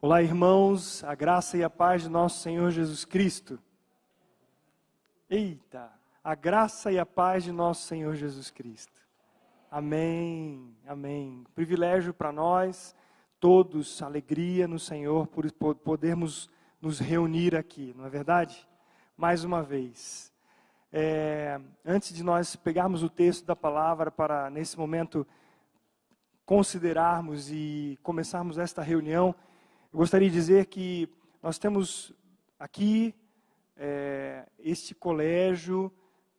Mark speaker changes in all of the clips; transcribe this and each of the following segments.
Speaker 1: Olá, irmãos, a graça e a paz de nosso Senhor Jesus Cristo. Eita, a graça e a paz de nosso Senhor Jesus Cristo. Amém, amém. Privilégio para nós, todos, alegria no Senhor por podermos nos reunir aqui, não é verdade? Mais uma vez. Antes de nós pegarmos o texto da palavra para, nesse momento, considerarmos e começarmos esta reunião, eu gostaria de dizer que nós temos aqui este colégio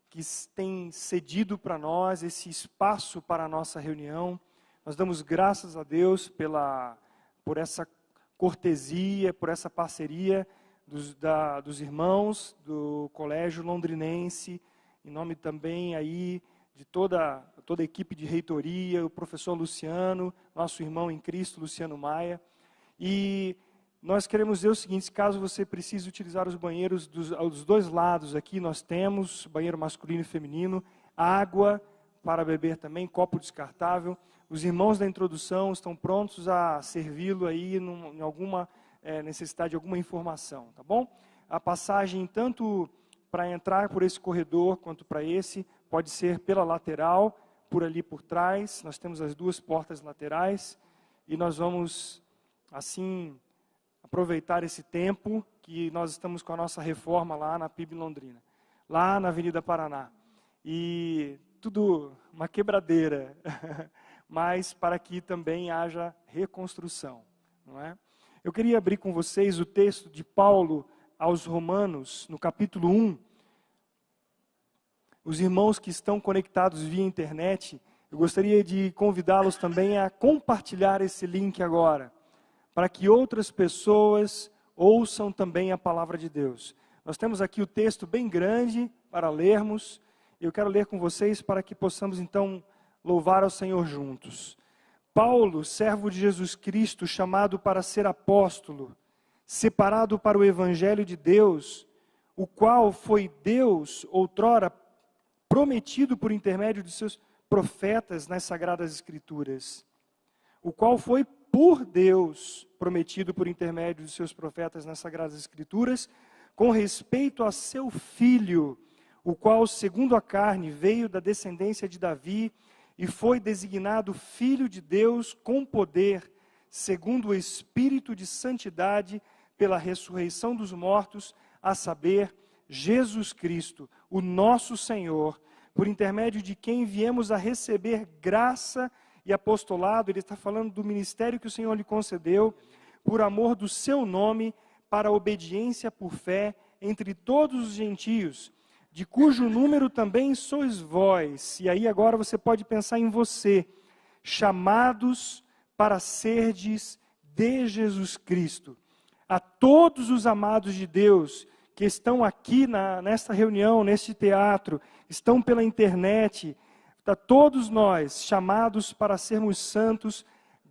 Speaker 1: que tem cedido para nós esse espaço para a nossa reunião. Nós damos graças a Deus por essa cortesia, por essa parceria dos irmãos do Colégio Londrinense, em nome também aí de toda a equipe de reitoria, o professor Luciano, nosso irmão em Cristo, Luciano Maia. E nós queremos dizer o seguinte: caso você precise utilizar os banheiros dos dois lados aqui, nós temos banheiro masculino e feminino, água para beber também, copo descartável. Os irmãos da introdução estão prontos a servi-lo aí em alguma necessidade de alguma informação, tá bom? A passagem, tanto para entrar por esse corredor, quanto para esse, pode ser pela lateral, por ali por trás. Nós temos as duas portas laterais e nós vamos assim aproveitar esse tempo que nós estamos com a nossa reforma lá na PIB Londrina, lá na Avenida Paraná. E tudo uma quebradeira, mas para que também haja reconstrução, não é? Eu queria abrir com vocês o texto de Paulo aos Romanos, no capítulo 1. Os irmãos que estão conectados via internet, eu gostaria de convidá-los também a compartilhar esse link agora, para que outras pessoas ouçam também a palavra de Deus. Nós temos aqui o texto bem grande para lermos. Eu quero ler com vocês para que possamos então louvar ao Senhor juntos. Paulo, servo de Jesus Cristo, chamado para ser apóstolo, separado para o evangelho de Deus, o qual foi Deus outrora prometido por intermédio de seus profetas nas Sagradas Escrituras, o qual foi por Deus prometido por intermédio de seus profetas nas Sagradas Escrituras, com respeito a seu Filho, o qual, segundo a carne, veio da descendência de Davi e foi designado Filho de Deus com poder, segundo o Espírito de santidade, pela ressurreição dos mortos, a saber, Jesus Cristo, o nosso Senhor, por intermédio de quem viemos a receber graça e apostolado. Ele está falando do ministério que o Senhor lhe concedeu, por amor do seu nome, para a obediência por fé entre todos os gentios, de cujo número também sois vós. E aí agora você pode pensar em você, chamados para serdes de Jesus Cristo. A todos os amados de Deus que estão aqui nesta reunião, neste teatro, estão pela internet, a todos nós, chamados para sermos santos,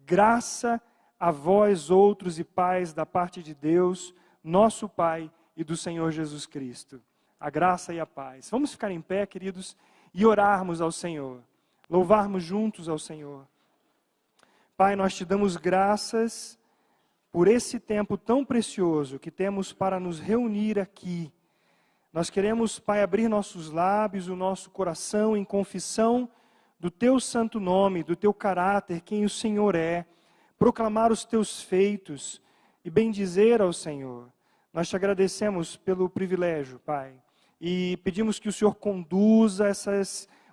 Speaker 1: graça a vós outros e pais da parte de Deus, nosso Pai e do Senhor Jesus Cristo. A graça e a paz. Vamos ficar em pé, queridos, e orarmos ao Senhor, louvarmos juntos ao Senhor. Pai, nós te damos graças por esse tempo tão precioso que temos para nos reunir aqui. Nós queremos, Pai, abrir nossos lábios, o nosso coração em confissão do Teu santo nome, do Teu caráter, quem o Senhor é, proclamar os Teus feitos e bendizer ao Senhor. Nós te agradecemos pelo privilégio, Pai, e pedimos que o Senhor conduza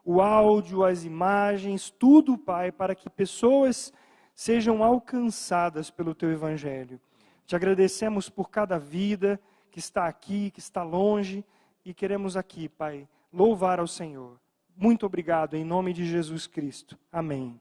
Speaker 1: o áudio, as imagens, tudo, Pai, para que pessoas sejam alcançadas pelo Teu Evangelho. Te agradecemos por cada vida que está aqui, que está longe, e queremos aqui, Pai, louvar ao Senhor. Muito obrigado, em nome de Jesus Cristo. Amém.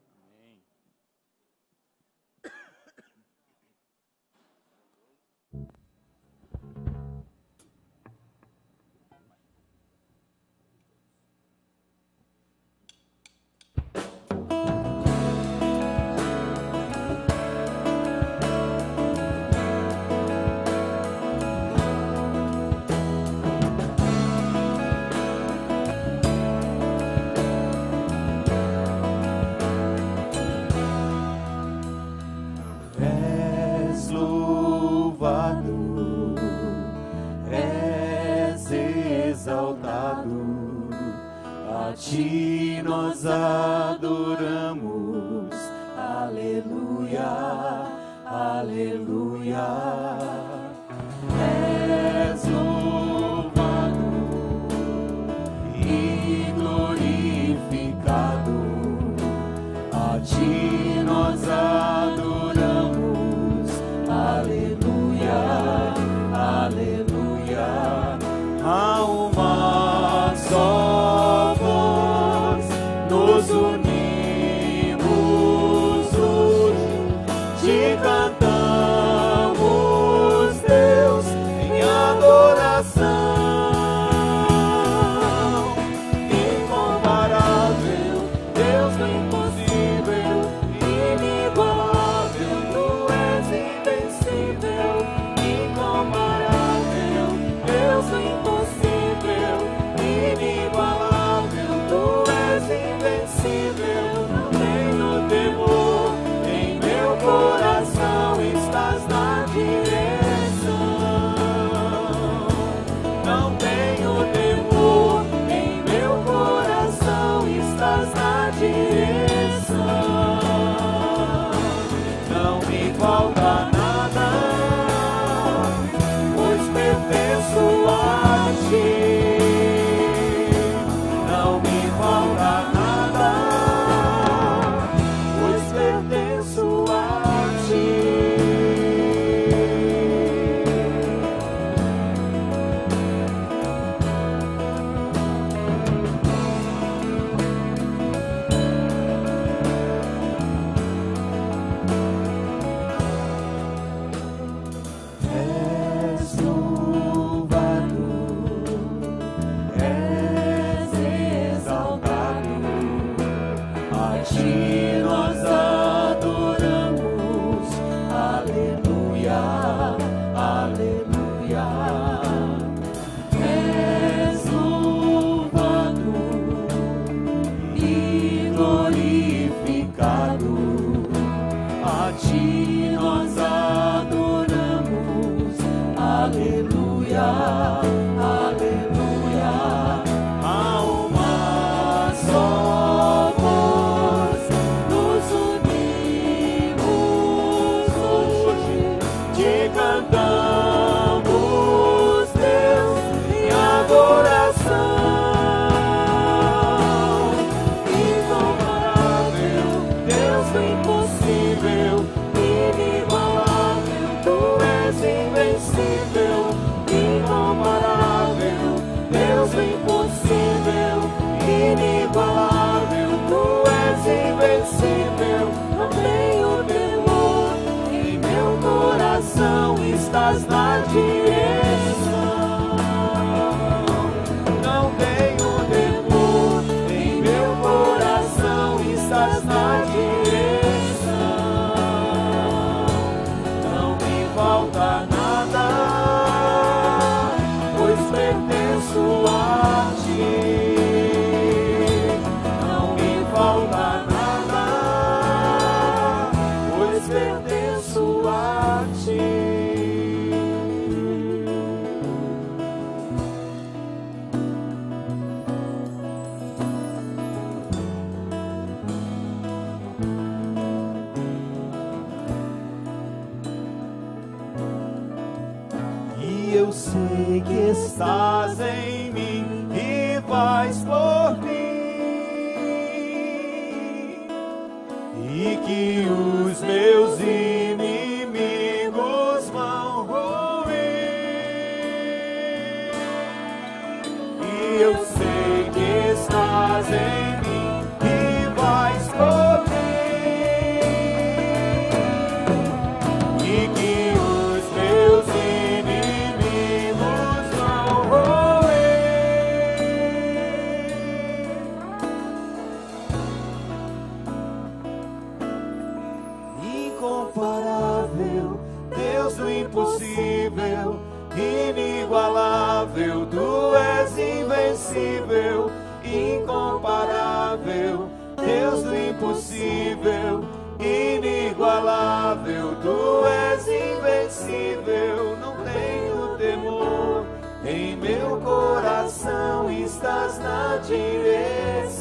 Speaker 2: ti nós adoramos. Aleluia, aleluia. És louvado e glorificado. A ti nós adoramos. Aleluia, aleluia. Há uma só voz, nos unimos hoje, te cantamos, Deus, em adoração. Incomparável, Deus do impossível, inigualável, tu és invencível. Incomparável, Deus do impossível, inigualável, tu és invencível. Não tenho temor, em meu coração estás na direção. Não tenho temor, em meu coração estás na direção. Não me falta nada, pois pertenço a ti. Não me falta nada, pois pertenço a ti. És louvado, és exaltado. A ti nós adoramos. Aleluia, aleluia. És louvado e glorificado. A ti nós adoramos. Aleluia, aleluia. Há uma só voz, nos unimos hoje, te cantamos, Deus, em adoração. Incomparável, Deus do impossível, inigualável, tu és invencível. Incomparável, Deus do impossível, inigualável, tu és invencível. Não tenho temor, em meu coração estás na direção. Não tenho temor, em meu coração estás na direção. Não me falta nada, pois pertenço a ti. Não me falta nada, pois pertenço a ti. E eu sei que estás em mim e vais por mim, e que os meus inimigos vão ruir. E eu sei que estás em mim e vais por mim, e que os meus inimigos vão roer. Incomparável, Deus do impossível, inigualável, tu és invencível. Incomparável, Deus do impossível, inigualável, tu és invencível. Não tenho temor, em meu coração estás na direção.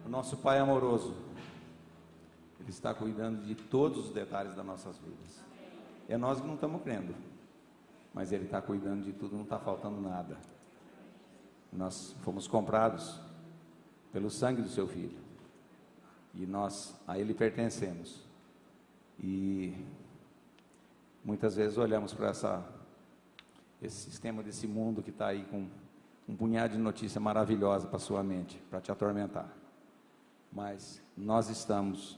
Speaker 3: O nosso Pai amoroso, Ele está cuidando de todos os detalhes das nossas vidas. É nós que não estamos crendo, mas Ele está cuidando de tudo, não está faltando nada. Nós fomos comprados pelo sangue do Seu Filho, e nós a Ele pertencemos. E muitas vezes olhamos para esse sistema desse mundo que está aí com um punhado de notícia maravilhosa para sua mente, para te atormentar. Mas nós estamos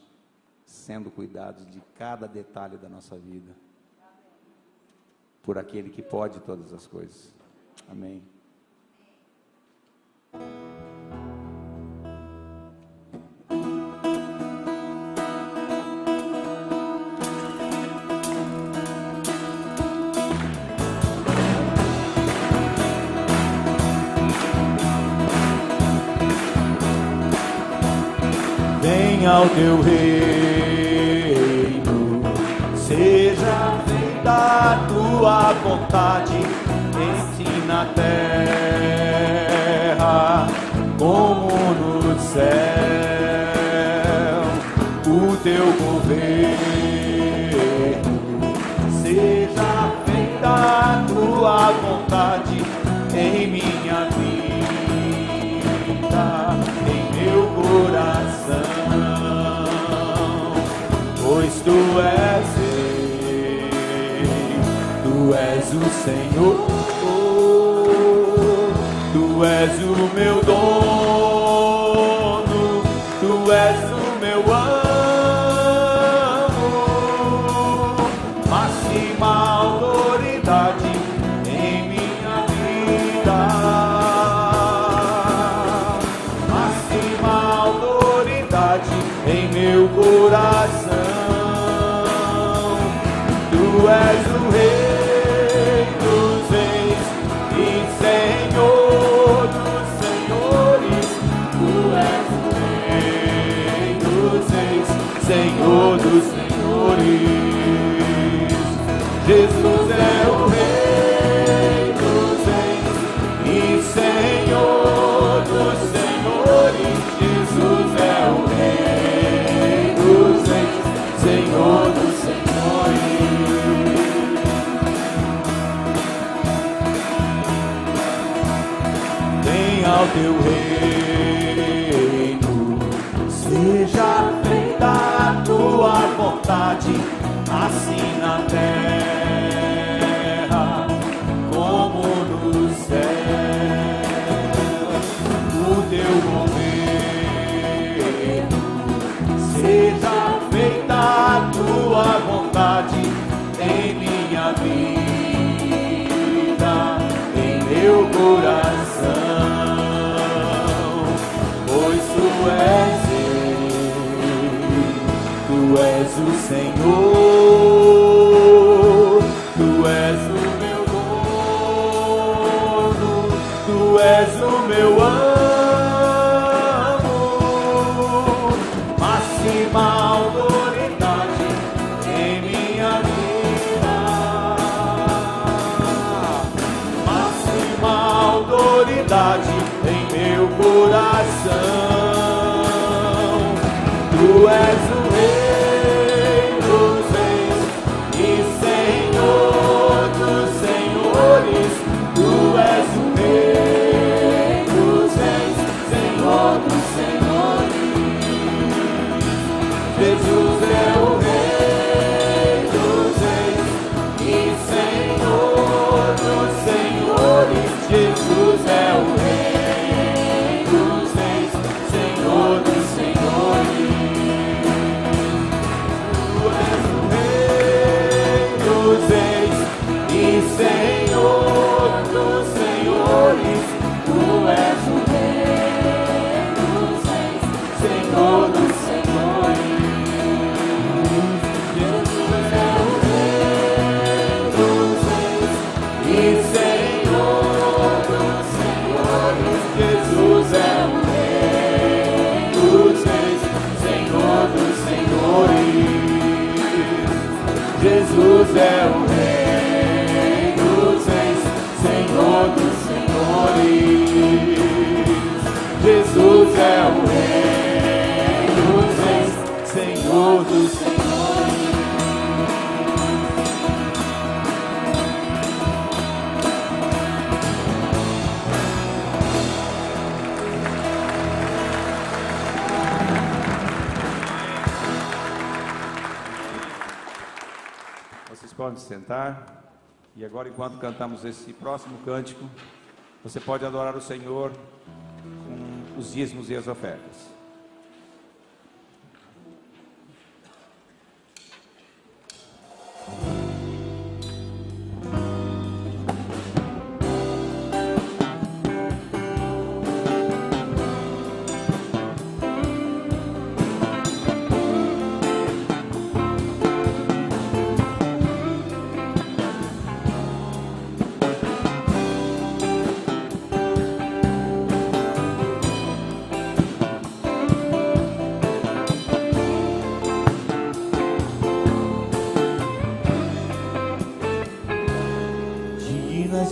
Speaker 3: sendo cuidados de cada detalhe da nossa vida, por aquele que pode todas as coisas. Amém.
Speaker 2: Venha ao teu reino, seja feita a tua vontade, assim na terra como no céu. O teu governo, seja feita a tua vontade em minha vida, em meu coração. Pois tu és Rei, tu és o Senhor, tu és o meu dono, tu és o meu amo, máxima autoridade em minha vida, máxima autoridade em meu coração. Tu és o Rei dos reis e Senhor dos senhores. Tu és o Rei dos reis, Senhor dos senhores. Jesus é o Rei dos reis e Senhor dos senhores. Jesus é o Rei dos reis, Senhor dos senhores. Ao teu reino, seja feita a tua vontade, assim na terra como no céu. O teu governo, seja feita a tua vontade em minha vida, em meu coração. Tu és o Senhor, tu és o meu dono, tu és o meu amo, máxima autoridade em minha vida, máxima autoridade em meu coração. Tu és o Rei dos reis e Senhor dos senhores. Tu és o Rei dos reis, Senhor dos senhores. Jesus é o Rei dos reis e Senhor dos senhores. Jesus é o Rei dos reis, Senhor dos senhores. Senhor dos senhores, tu és o Rei dos reis, Senhor dos senhores. Jesus é o Rei dos reis e Senhor dos senhores. Jesus é o Rei dos reis, Senhor dos senhores. Jesus é o Rei dos senhores. Jesus é o Rei amor do Senhor.
Speaker 3: Vocês podem se sentar. E agora, enquanto cantamos esse próximo cântico, você pode adorar o Senhor com os dízimos e as ofertas.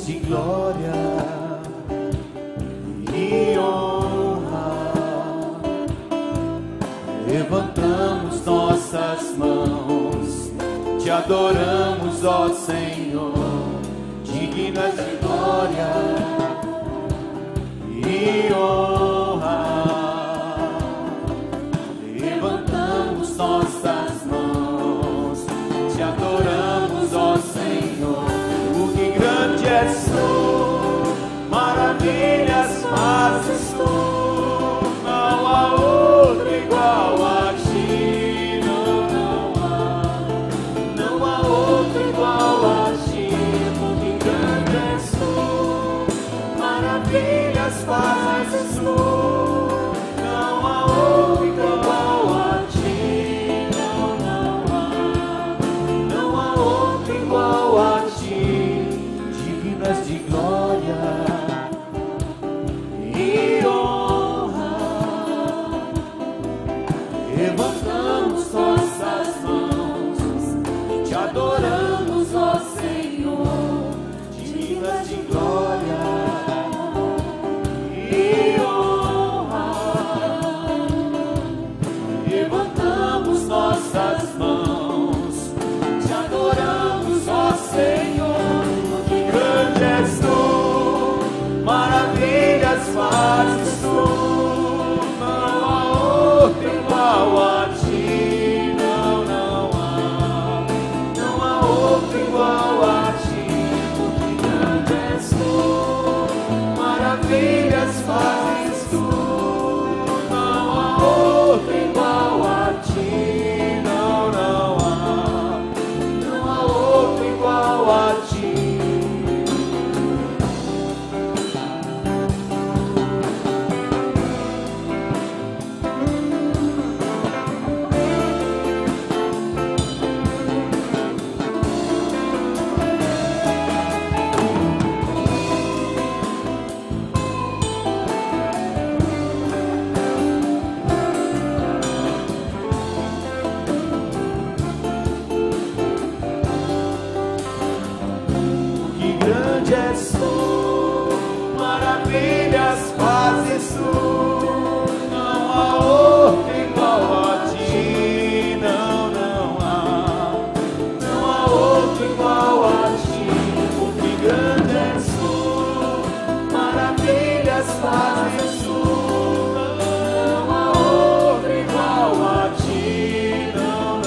Speaker 2: De glória e honra, levantamos nossas mãos, te adoramos, ó Senhor, dignas de glória e honra, levantamos nossas mãos, te adoramos, ó Senhor. Grande és tu, maravilhas fazes tu, não há outro igual a ti, não há outro igual a ti, porque grande és tu, maravilhas fazes tu, não há outro igual a ti, não há outro igual a ti. De glória e honra, levantamos nossas mãos, te adoramos, ó Senhor, dignas de glória e honra, levantamos nossas mãos, te adoramos, ó Senhor. És tu, maravilhas fazes tu, não há outro igual a ti, não há outro igual a ti, porque grande és tu, maravilhas fazes tu, não há outro igual a ti, não há outro igual a ti. Grande és tu, maravilhas fazes tu, não há outro igual a ti, não há outro igual a ti, porque grande és tu, maravilhas fazes tu, não há outro igual a ti, não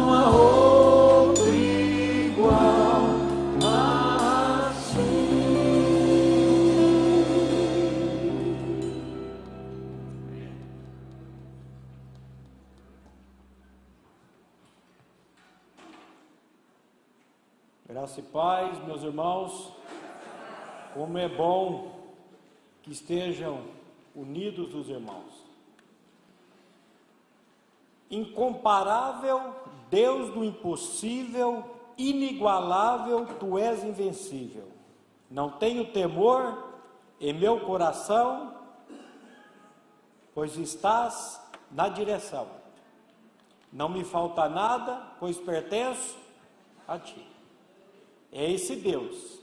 Speaker 2: há outro igual.
Speaker 4: Graça e paz, meus irmãos, como é bom que estejam unidos os irmãos. Incomparável, Deus do impossível, inigualável, tu és invencível. Não tenho temor em meu coração, pois estás na direção. Não me falta nada, pois pertenço a ti. É esse Deus.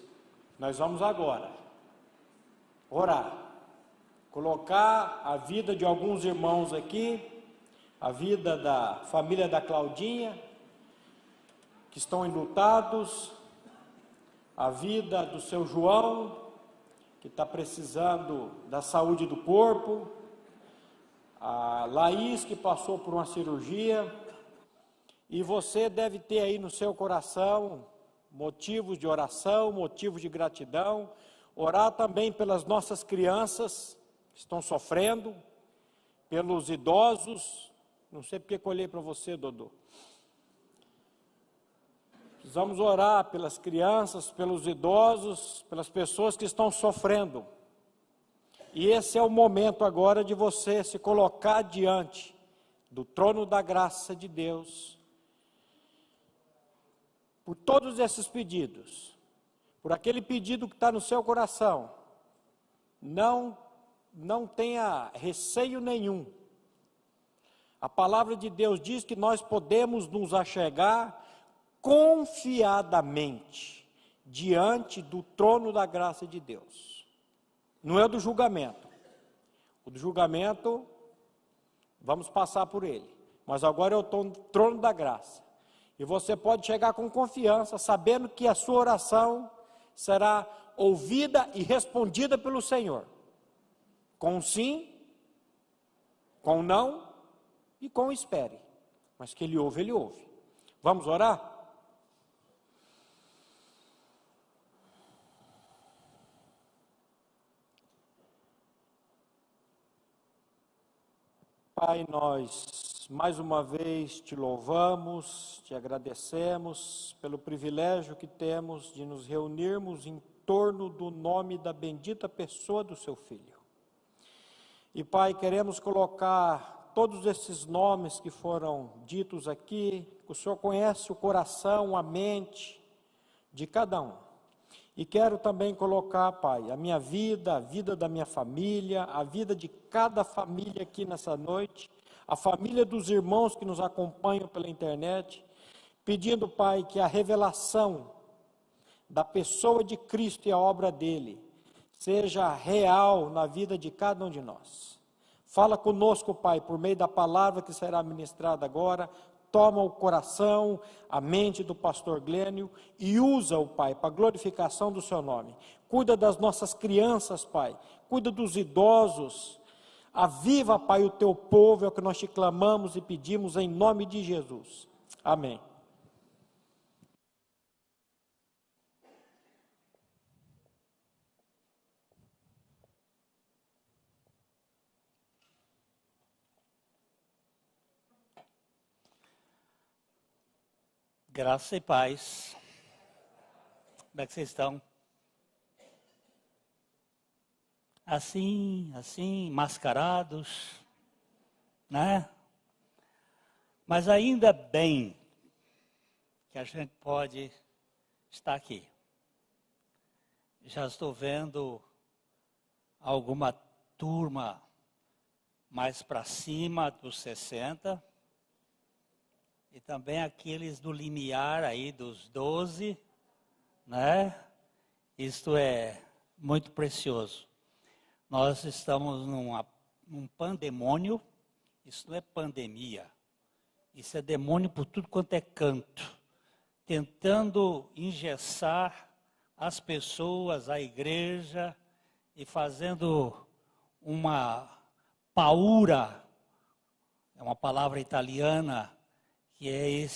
Speaker 4: Nós vamos agora orar, colocar a vida de alguns irmãos aqui a vida da família da Claudinha, que estão enlutados, a vida do seu João, que está precisando da saúde do corpo, a Laís, que passou por uma cirurgia, e você deve ter aí no seu coração motivos de oração, motivos de gratidão, orar também pelas nossas crianças que estão sofrendo, pelos idosos, não sei porque que eu olhei para você, Dodô. Precisamos orar pelas crianças, pelos idosos, pelas pessoas que estão sofrendo. E esse é o momento agora de você se colocar diante do trono da graça de Deus, por todos esses pedidos, por aquele pedido que está no seu coração. Não tenha receio nenhum. A palavra de Deus diz que nós podemos nos achegar confiadamente diante do trono da graça de Deus. Não é o do julgamento. O do julgamento, vamos passar por ele. Mas agora é o trono da graça. E você pode chegar com confiança, sabendo que a sua oração será ouvida e respondida pelo Senhor. Com sim, com não e com espere. Mas que Ele ouve, Ele ouve. Vamos orar? Pai, nós mais uma vez te louvamos, te agradecemos pelo privilégio que temos de nos reunirmos em torno do nome da bendita pessoa do seu Filho. E Pai, queremos colocar todos esses nomes que foram ditos aqui, o Senhor conhece o coração, a mente de cada um. E quero também colocar, Pai, a minha vida, a vida da minha família, a vida de cada família aqui nessa noite, a família dos irmãos que nos acompanham pela internet, pedindo, Pai, que a revelação da pessoa de Cristo e a obra dele seja real na vida de cada um de nós. Fala conosco, Pai, por meio da palavra que será ministrada agora. Toma o coração, a mente do pastor Glênio e usa-o, Pai, para a glorificação do seu nome. Cuida das nossas crianças, Pai. Cuida dos idosos. Aviva, Pai, o teu povo, é o que nós te clamamos e pedimos em nome de Jesus. Amém.
Speaker 5: Graça e paz. Como é que vocês estão? Assim, mascarados, né? Mas ainda bem que a gente pode estar aqui. Já estou vendo alguma turma mais para cima dos 60, e também aqueles do limiar aí dos 12, né? Isto é muito precioso. Nós estamos num pandemônio, isso não é pandemia, isso é demônio por tudo quanto é canto, tentando engessar as pessoas, a igreja, e fazendo uma paura, é uma palavra italiana, que é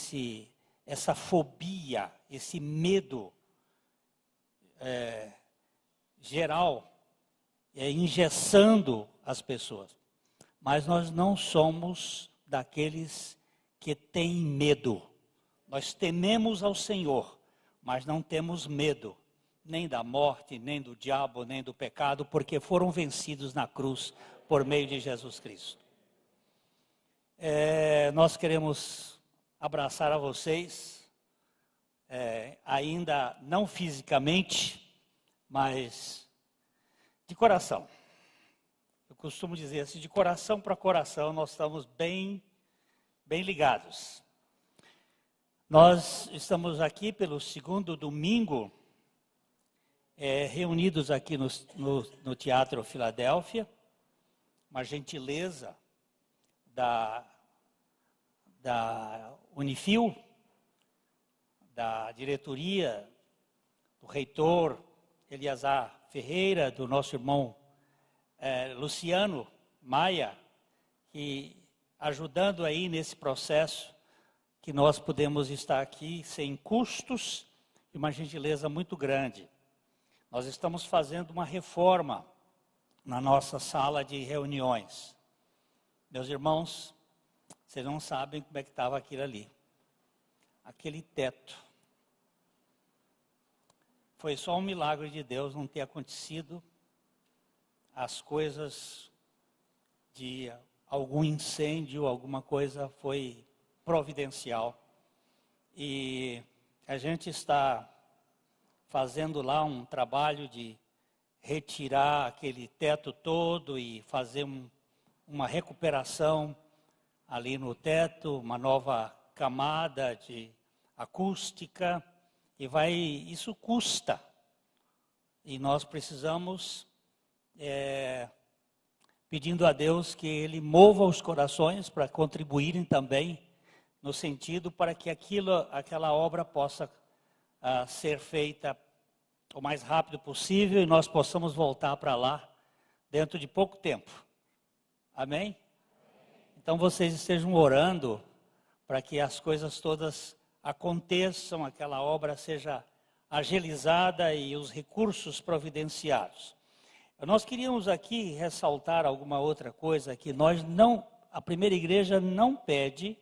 Speaker 5: essa fobia, esse medo geral, engessando as pessoas. Mas nós não somos daqueles que têm medo. Nós tememos ao Senhor, mas não temos medo, nem da morte, nem do diabo, nem do pecado, porque foram vencidos na cruz por meio de Jesus Cristo. Nós queremos abraçar a vocês, ainda não fisicamente, mas de coração. Eu costumo dizer assim, de coração para coração, nós estamos bem ligados. Nós estamos aqui pelo segundo domingo, reunidos aqui no Teatro Filadélfia, uma gentileza da da Unifil, da diretoria, do reitor Eliazar Ferreira, do nosso irmão Luciano Maia, que ajudando aí nesse processo, que nós podemos estar aqui sem custos e uma gentileza muito grande. Nós estamos fazendo uma reforma na nossa sala de reuniões. Meus irmãos, vocês não sabem como é que estava aquilo ali. Aquele teto. Foi só um milagre de Deus não ter acontecido as coisas de algum incêndio, alguma coisa foi providencial. E a gente está fazendo lá um trabalho de retirar aquele teto todo e fazer uma recuperação ali no teto, uma nova camada de acústica, e isso custa. E nós precisamos, pedindo a Deus que Ele mova os corações para contribuírem também, no sentido para que aquela obra possa ser feita o mais rápido possível e nós possamos voltar para lá dentro de pouco tempo. Amém? Então vocês estejam orando para que as coisas todas aconteçam, aquela obra seja agilizada e os recursos providenciados. Nós queríamos aqui ressaltar alguma outra coisa que a primeira igreja não pede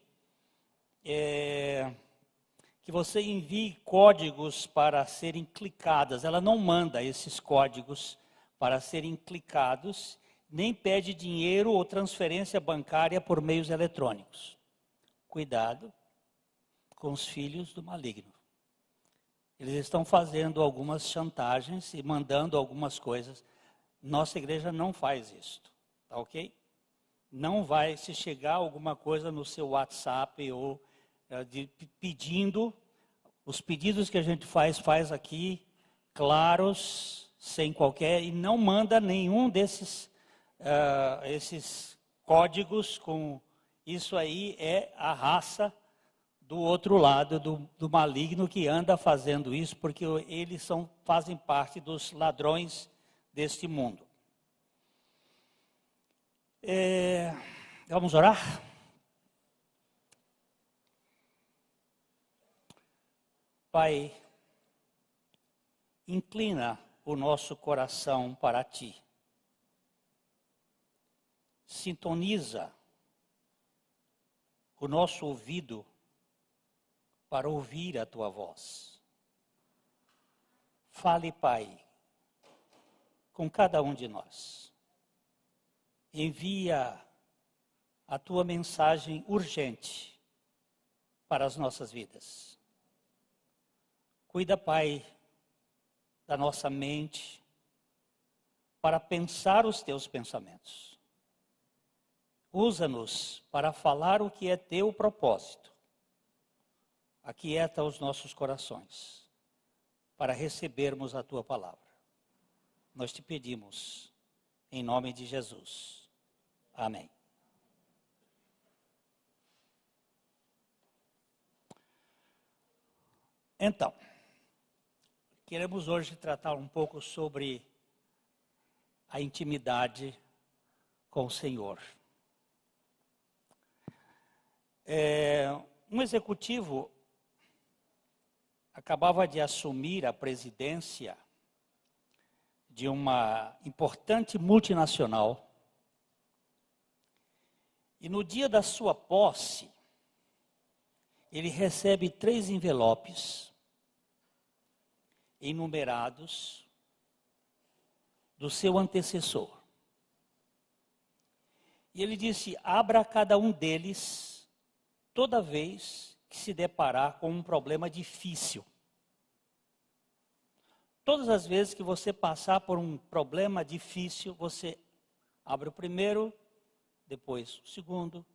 Speaker 5: que você envie códigos para serem clicadas. Ela não manda esses códigos para serem clicados, nem pede dinheiro ou transferência bancária por meios eletrônicos. Cuidado com os filhos do maligno. Eles estão fazendo algumas chantagens e mandando algumas coisas. Nossa igreja não faz isso, tá ok? Não vai, se chegar alguma coisa no seu WhatsApp ou pedindo, os pedidos que a gente faz aqui, claros, sem qualquer, e não manda nenhum desses esses códigos com isso aí, é a raça do outro lado, do maligno que anda fazendo isso, porque eles fazem parte dos ladrões deste mundo. Vamos orar? Pai, inclina o nosso coração para Ti. Sintoniza o nosso ouvido para ouvir a Tua voz. Fale, Pai, com cada um de nós. Envia a Tua mensagem urgente para as nossas vidas. Cuida, Pai, da nossa mente para pensar os Teus pensamentos. Usa-nos para falar o que é Teu propósito. Aquieta os nossos corações para recebermos a Tua palavra. Nós Te pedimos, em nome de Jesus. Amém. Então, queremos hoje tratar um pouco sobre a intimidade com o Senhor. Um executivo acabava de assumir a presidência de uma importante multinacional. E no dia da sua posse, ele recebe 3 envelopes enumerados do seu antecessor. E ele disse: abra cada um deles toda vez que se deparar com um problema difícil. Todas as vezes que você passar por um problema difícil, você abre o primeiro, depois o segundo,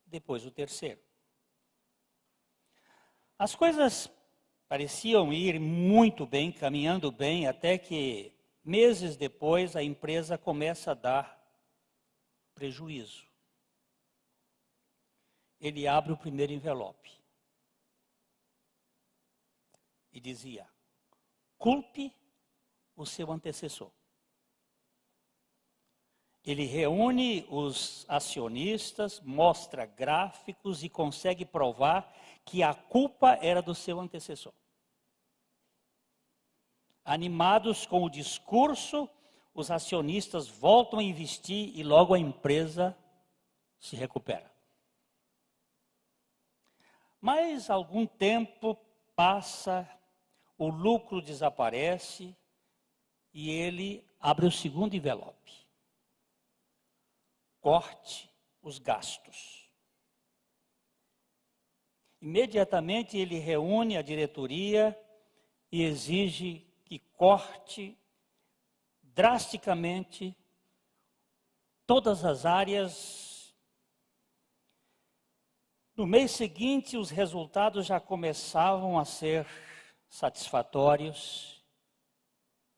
Speaker 5: depois o terceiro. As coisas pareciam ir muito bem, caminhando bem, até que meses depois a empresa começa a dar prejuízo. ele abre o primeiro envelope e dizia: culpe o seu antecessor. Ele reúne os acionistas, mostra gráficos e consegue provar que a culpa era do seu antecessor. Animados com o discurso, os acionistas voltam a investir e logo a empresa se recupera. Mas algum tempo passa, o lucro desaparece e ele abre o segundo envelope. Corte os gastos. Imediatamente ele reúne a diretoria e exige que corte drasticamente todas as áreas. No mês seguinte, os resultados já começavam a ser satisfatórios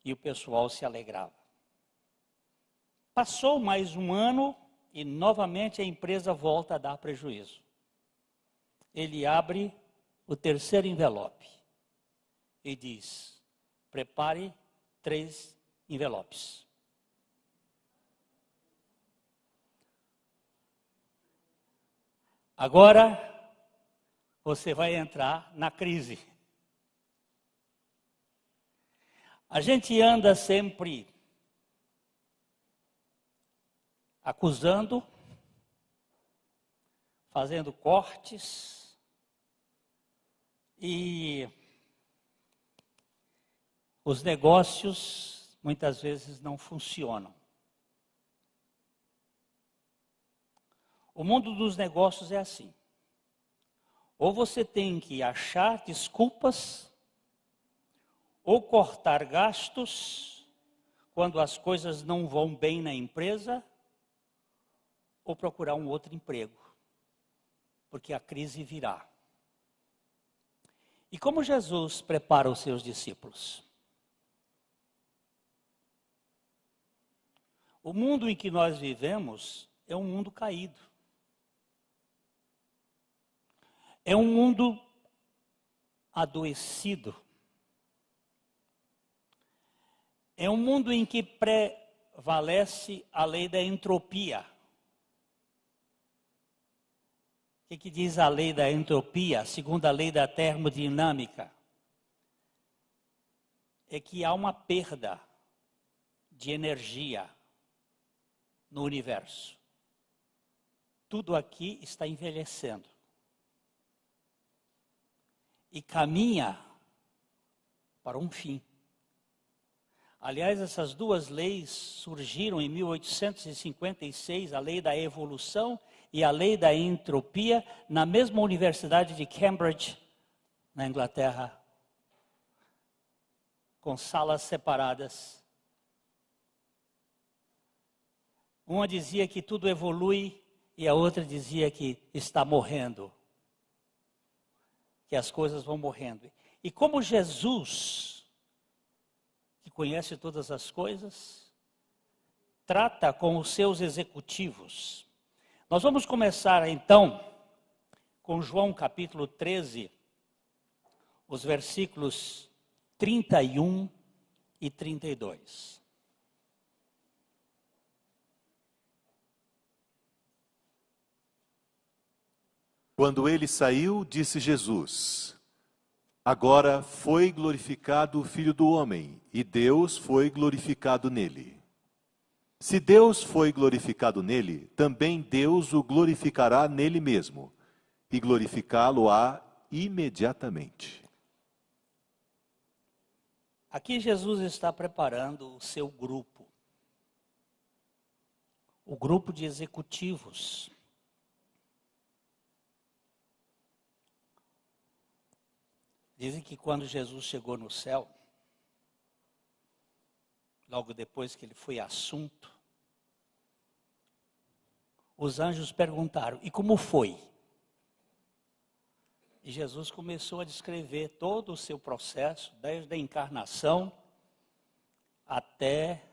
Speaker 5: e o pessoal se alegrava. Passou mais um ano e novamente a empresa volta a dar prejuízo. Ele abre o terceiro envelope e diz: prepare 3 envelopes. Agora você vai entrar na crise. A gente anda sempre acusando, fazendo cortes e os negócios muitas vezes não funcionam. O mundo dos negócios é assim. Ou você tem que achar desculpas, ou cortar gastos quando as coisas não vão bem na empresa, ou procurar um outro emprego, porque a crise virá. E como Jesus prepara os seus discípulos? O mundo em que nós vivemos é um mundo caído. É um mundo adoecido. É um mundo em que prevalece a lei da entropia. O que diz a lei da entropia, segundo a lei da termodinâmica? É que há uma perda de energia no universo. Tudo aqui está envelhecendo. E caminha para um fim. Aliás, essas duas leis surgiram em 1856, a lei da evolução e a lei da entropia, na mesma universidade de Cambridge, na Inglaterra, com salas separadas. Uma dizia que tudo evolui e a outra dizia que está morrendo. Que as coisas vão morrendo. E como Jesus, que conhece todas as coisas, trata com os seus executivos. Nós vamos começar então com João capítulo 13, os versículos 31 e 32.
Speaker 2: Quando ele saiu, disse Jesus: agora foi glorificado o Filho do Homem, e Deus foi glorificado nele. Se Deus foi glorificado nele, também Deus o glorificará nele mesmo, e glorificá-lo-á imediatamente.
Speaker 5: Aqui Jesus está preparando o seu grupo. O grupo de executivos. Dizem que quando Jesus chegou no céu, logo depois que ele foi assunto, os anjos perguntaram: e como foi? E Jesus começou a descrever todo o seu processo, desde a encarnação até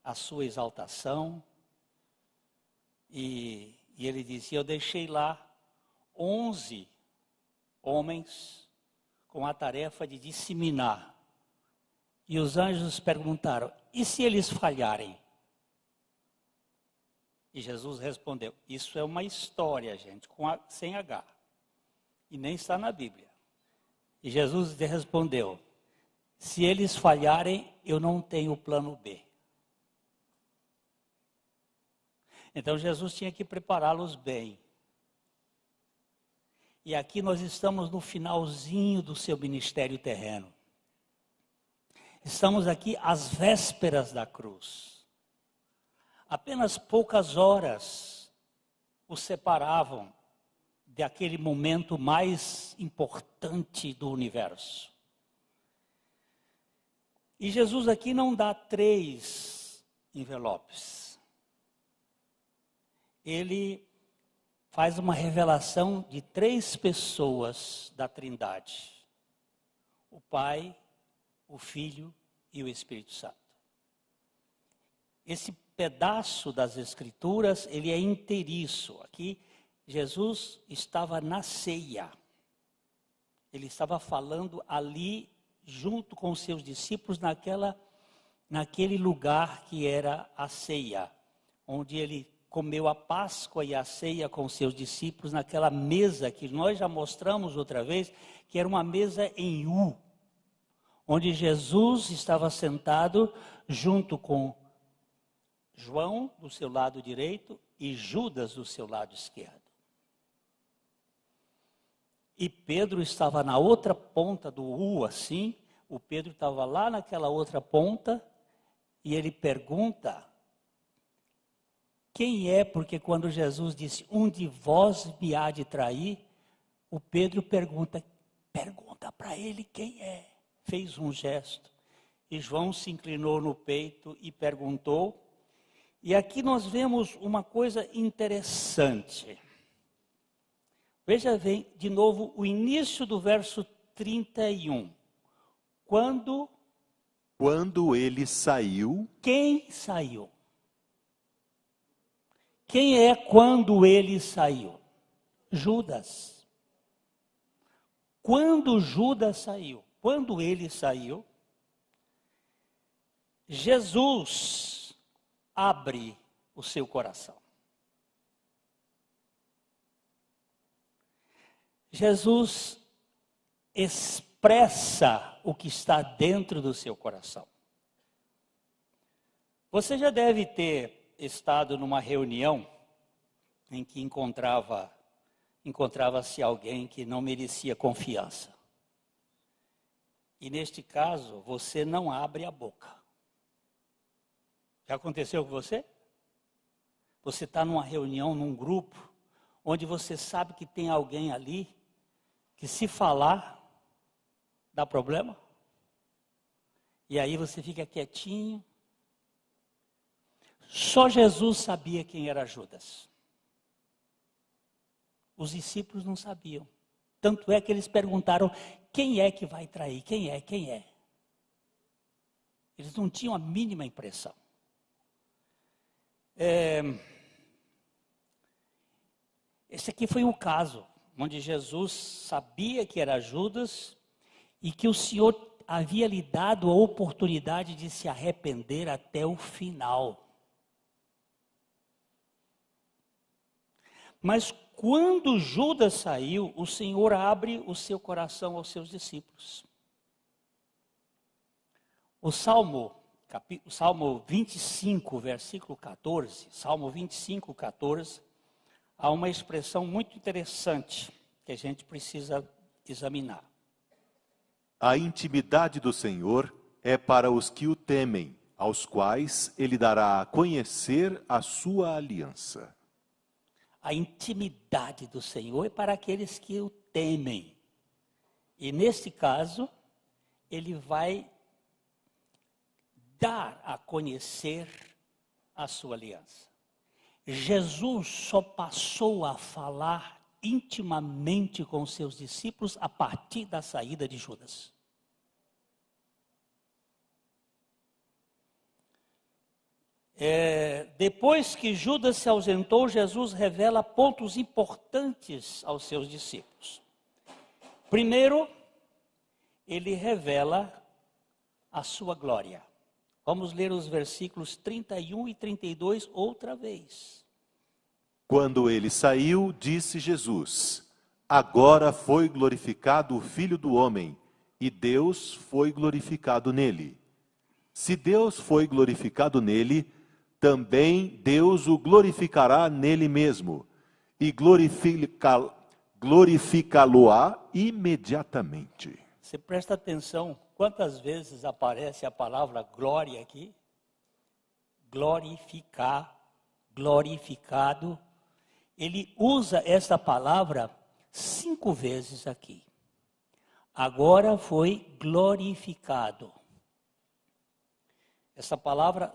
Speaker 5: a sua exaltação. E ele dizia: eu deixei lá 11 homens com a tarefa de disseminar. E os anjos perguntaram: e se eles falharem? E Jesus respondeu: isso é uma história, gente, sem H. E nem está na Bíblia. E Jesus respondeu: se eles falharem, eu não tenho plano B. Então Jesus tinha que prepará-los bem. E aqui nós estamos no finalzinho do seu ministério terreno. Estamos aqui às vésperas da cruz. Apenas poucas horas o separavam daquele momento mais importante do universo. E Jesus aqui não dá 3 envelopes. Ele faz uma revelação de 3 pessoas da Trindade: o Pai, o Filho e o Espírito Santo. Esse pedaço das Escrituras, ele é inteiriço. Aqui, Jesus estava na ceia. Ele estava falando ali, junto com os seus discípulos, naquele lugar que era a ceia, onde ele comeu a Páscoa e a ceia com os seus discípulos, naquela mesa que nós já mostramos outra vez, que era uma mesa em U, onde Jesus estava sentado junto com João do seu lado direito e Judas do seu lado esquerdo. E Pedro estava na outra ponta do U, assim. O Pedro estava lá naquela outra ponta e ele pergunta: quem é? Porque quando Jesus disse: um de vós me há de trair, o Pedro pergunta para ele quem é. Fez um gesto. E João se inclinou no peito e perguntou. E aqui nós vemos uma coisa interessante. Veja bem, de novo, o início do verso 31. Quando
Speaker 2: ele saiu.
Speaker 5: Quem saiu? Quem é quando ele saiu? Judas. Quando Judas saiu, quando ele saiu, Jesus abre o seu coração. Jesus expressa o que está dentro do seu coração. Você já deve ter estado numa reunião em que encontrava-se alguém que não merecia confiança. E neste caso, você não abre a boca. Já aconteceu com você? Você está numa reunião, num grupo, onde você sabe que tem alguém ali que, se falar, dá problema? E aí você fica quietinho. Só Jesus sabia quem era Judas. Os discípulos não sabiam. Tanto é que eles perguntaram: quem é que vai trair? Quem é? Quem é? Eles não tinham a mínima impressão. Esse aqui foi o caso, onde Jesus sabia que era Judas e que o Senhor havia lhe dado a oportunidade de se arrepender até o final. Mas quando Judas saiu, o Senhor abre o seu coração aos seus discípulos. O Salmo 25, versículo 14, Salmo 25, 14, há uma expressão muito interessante que a gente precisa examinar.
Speaker 2: A intimidade do Senhor é para os que o temem, aos quais ele dará a conhecer a sua aliança.
Speaker 5: A intimidade do Senhor é para aqueles que o temem. E neste caso, ele vai dar a conhecer a sua aliança. Jesus só passou a falar intimamente com seus discípulos a partir da saída de Judas. Depois que Judas se ausentou, Jesus revela pontos importantes aos seus discípulos. Primeiro, ele revela a sua glória. Vamos ler os versículos 31 e 32 outra vez.
Speaker 2: Quando ele saiu, disse Jesus: agora foi glorificado o Filho do Homem, e Deus foi glorificado nele. Se Deus foi glorificado nele, também Deus o glorificará nele mesmo, e glorificá-lo-á imediatamente.
Speaker 5: Você presta atenção, quantas vezes aparece a palavra glória aqui? Glorificar, glorificado. Ele usa essa palavra 5 vezes aqui. Agora foi glorificado. Essa palavra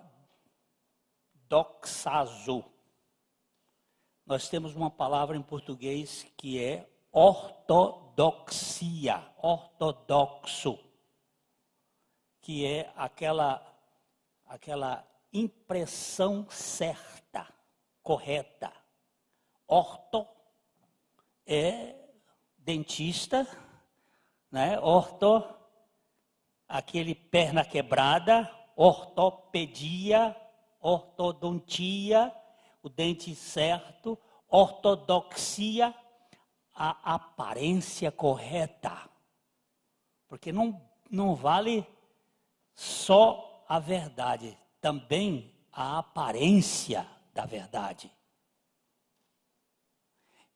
Speaker 5: doxazo. Nós temos uma palavra em português que é ortodoxia, ortodoxo, que é aquela impressão certa, correta. Orto é dentista, né? Orto, aquele perna quebrada, ortopedia, ortodontia, o dente certo, ortodoxia, a aparência correta. Porque não vale só a verdade, também a aparência da verdade.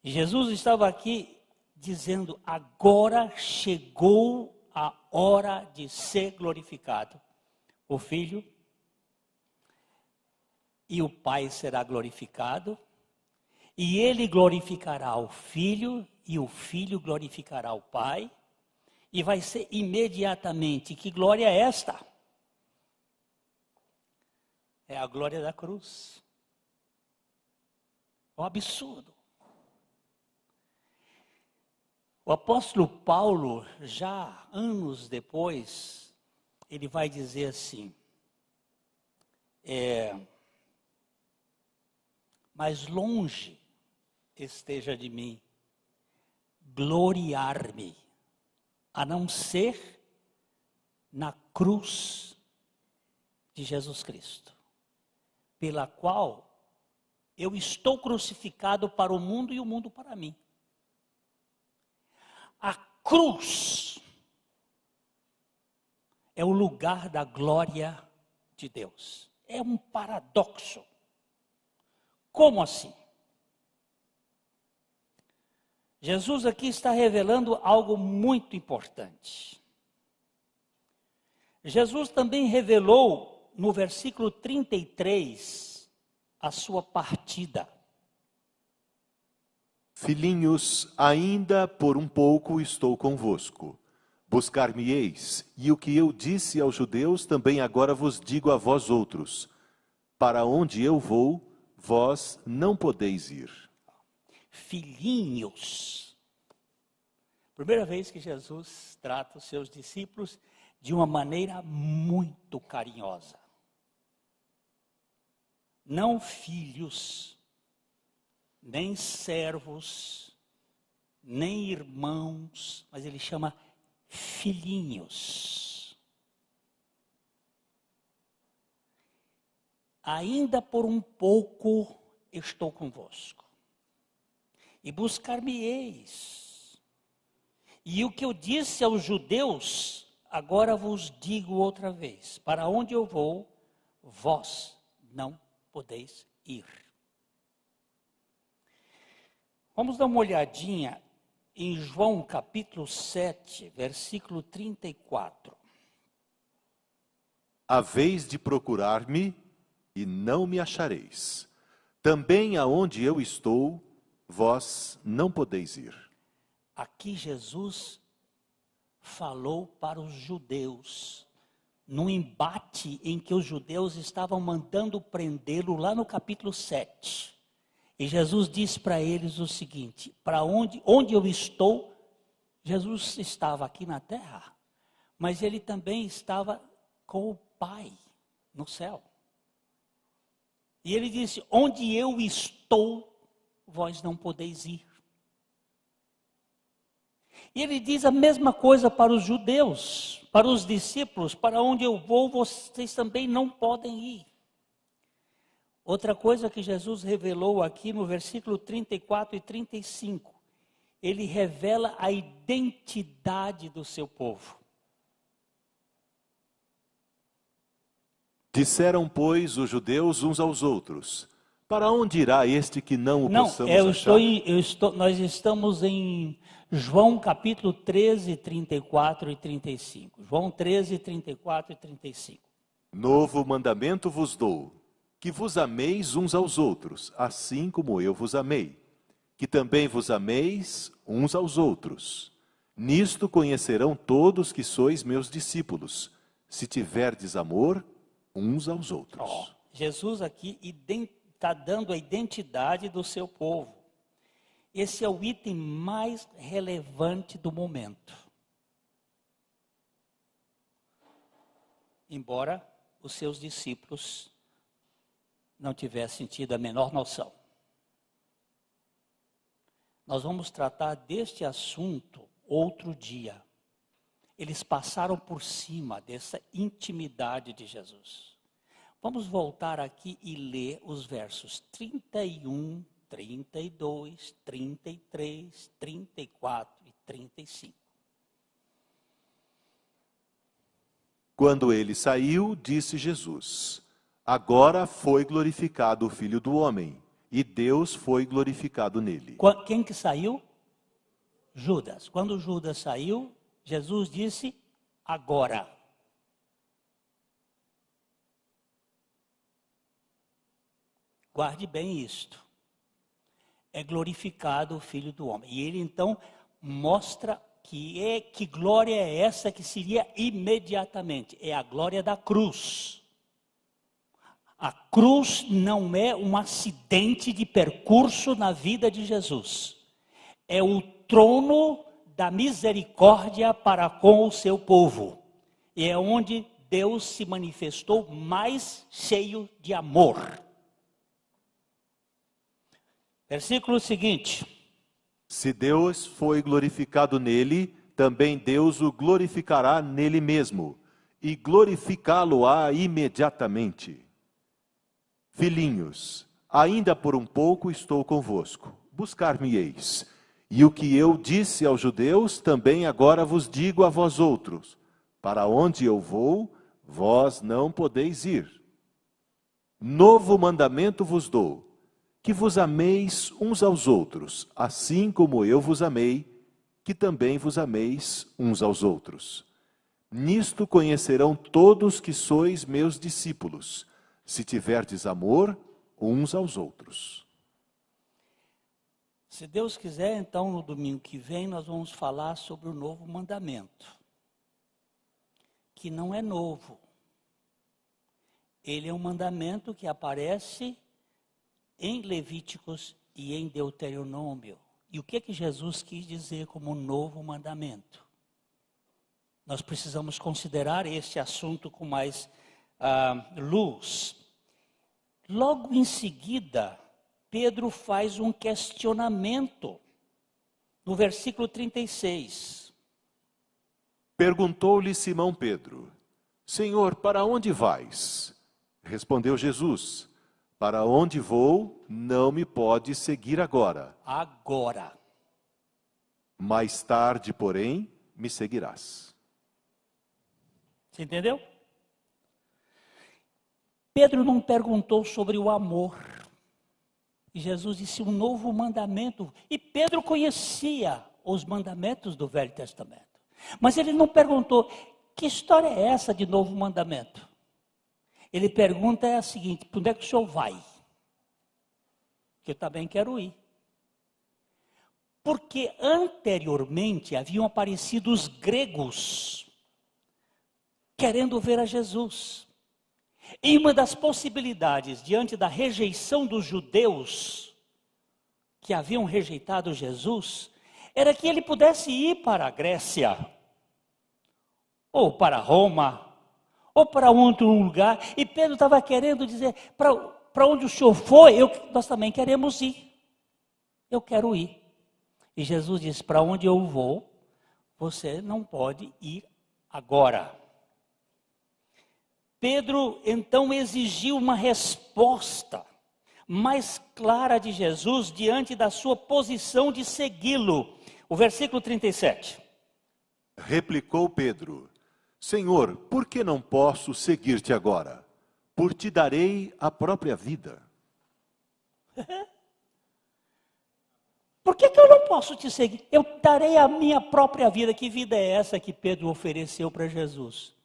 Speaker 5: E Jesus estava aqui dizendo, agora chegou a hora de ser glorificado. O Filho e o Pai será glorificado, e ele glorificará o Filho, e o Filho glorificará o Pai, e vai ser imediatamente. Que glória é esta? É a glória da cruz. É um absurdo. O apóstolo Paulo, já anos depois, ele vai dizer assim, mas longe esteja de mim gloriar-me, a não ser na cruz de Jesus Cristo, pela qual eu estou crucificado para o mundo e o mundo para mim. A cruz é o lugar da glória de Deus. É um paradoxo. Como assim? Jesus aqui está revelando algo muito importante. Jesus também revelou no versículo 33 a sua partida.
Speaker 2: Filhinhos, ainda por um pouco estou convosco. Buscar-me-eis, e o que eu disse aos judeus também agora vos digo a vós outros. Para onde eu vou, vós não podeis ir.
Speaker 5: Filhinhos. Primeira vez que Jesus trata os seus discípulos de uma maneira muito carinhosa. Não filhos, nem servos, nem irmãos, mas ele chama filhinhos. Ainda por um pouco estou convosco, e buscar-me-eis. E o que eu disse aos judeus, agora vos digo outra vez: para onde eu vou, vós não podeis ir. Vamos dar uma olhadinha em João capítulo 7, versículo 34.
Speaker 2: Haveis de procurar-me e não me achareis. Também aonde eu estou, vós não podeis ir.
Speaker 5: Aqui Jesus falou para os judeus, num embate em que os judeus estavam mandando prendê-lo lá no capítulo 7. E Jesus disse para eles o seguinte: para onde eu estou, Jesus estava aqui na terra, mas ele também estava com o Pai no céu. E ele disse: onde eu estou, vós não podeis ir. E ele diz a mesma coisa para os judeus, para os discípulos: para onde eu vou, vocês também não podem ir. Outra coisa que Jesus revelou aqui no versículo 34 e 35, ele revela a identidade do seu povo.
Speaker 2: Disseram, pois, os judeus uns aos outros: para onde irá este que não o possamos achar?
Speaker 5: Nós estamos em João capítulo 13, 34 e 35. João 13, 34 e 35.
Speaker 2: Novo mandamento vos dou, que vos ameis uns aos outros, assim como eu vos amei. Que também vos ameis uns aos outros. Nisto conhecerão todos que sois meus discípulos, se tiverdes amor uns aos outros.
Speaker 5: Jesus aqui está dando a identidade do seu povo. Esse é o item mais relevante do momento. Embora os seus discípulos não tivessem tido a menor noção. Nós vamos tratar deste assunto outro dia. Eles passaram por cima dessa intimidade de Jesus. Vamos voltar aqui e ler os versos 31, 32, 33, 34 e 35.
Speaker 2: Quando ele saiu, disse Jesus: agora foi glorificado o Filho do Homem, e Deus foi glorificado nele.
Speaker 5: Quem que saiu? Judas. Quando Judas saiu, Jesus disse: agora. Guarde bem isto. É glorificado o Filho do Homem. E ele então mostra que glória é essa que seria imediatamente. É a glória da cruz. A cruz não é um acidente de percurso na vida de Jesus. É o trono da misericórdia para com o seu povo. E é onde Deus se manifestou mais cheio de amor. Versículo seguinte.
Speaker 2: Se Deus foi glorificado nele, também Deus o glorificará nele mesmo, e glorificá-lo-á imediatamente. Filhinhos, ainda por um pouco estou convosco, buscar-me-eis. E o que eu disse aos judeus, também agora vos digo a vós outros: para onde eu vou, vós não podeis ir. Novo mandamento vos dou, que vos ameis uns aos outros, assim como eu vos amei, que também vos ameis uns aos outros. Nisto conhecerão todos que sois meus discípulos, se tiverdes amor uns aos outros.
Speaker 5: Se Deus quiser, então, no domingo que vem, nós vamos falar sobre o novo mandamento. Que não é novo. Ele é um mandamento que aparece em Levíticos e em Deuteronômio. E o que Jesus quis dizer como novo mandamento? Nós precisamos considerar este assunto com mais luz. Logo em seguida, Pedro faz um questionamento, no versículo 36.
Speaker 2: Perguntou-lhe Simão Pedro: Senhor, para onde vais? Respondeu Jesus: para onde vou, não me pode seguir agora.
Speaker 5: Agora.
Speaker 2: Mais tarde, porém, me seguirás.
Speaker 5: Você entendeu? Pedro não perguntou sobre o amor. E Jesus disse um novo mandamento. E Pedro conhecia os mandamentos do Velho Testamento. Mas ele não perguntou: que história é essa de novo mandamento? Ele pergunta a seguinte: para onde é que o senhor vai? Que eu também quero ir. Porque anteriormente haviam aparecido os gregos querendo ver a Jesus. E uma das possibilidades, diante da rejeição dos judeus, que haviam rejeitado Jesus, era que ele pudesse ir para a Grécia, ou para Roma, ou para outro lugar. E Pedro estava querendo dizer, para para onde o Senhor foi, nós também queremos ir. Eu quero ir. E Jesus disse, para onde eu vou, você não pode ir agora. Pedro então exigiu uma resposta mais clara de Jesus diante da sua posição de segui-lo. O versículo 37.
Speaker 2: Replicou Pedro: Senhor, por que não posso seguir-te agora? Por te darei a própria vida.
Speaker 5: Por que eu não posso te seguir? Eu darei a minha própria vida. Que vida é essa que Pedro ofereceu para Jesus?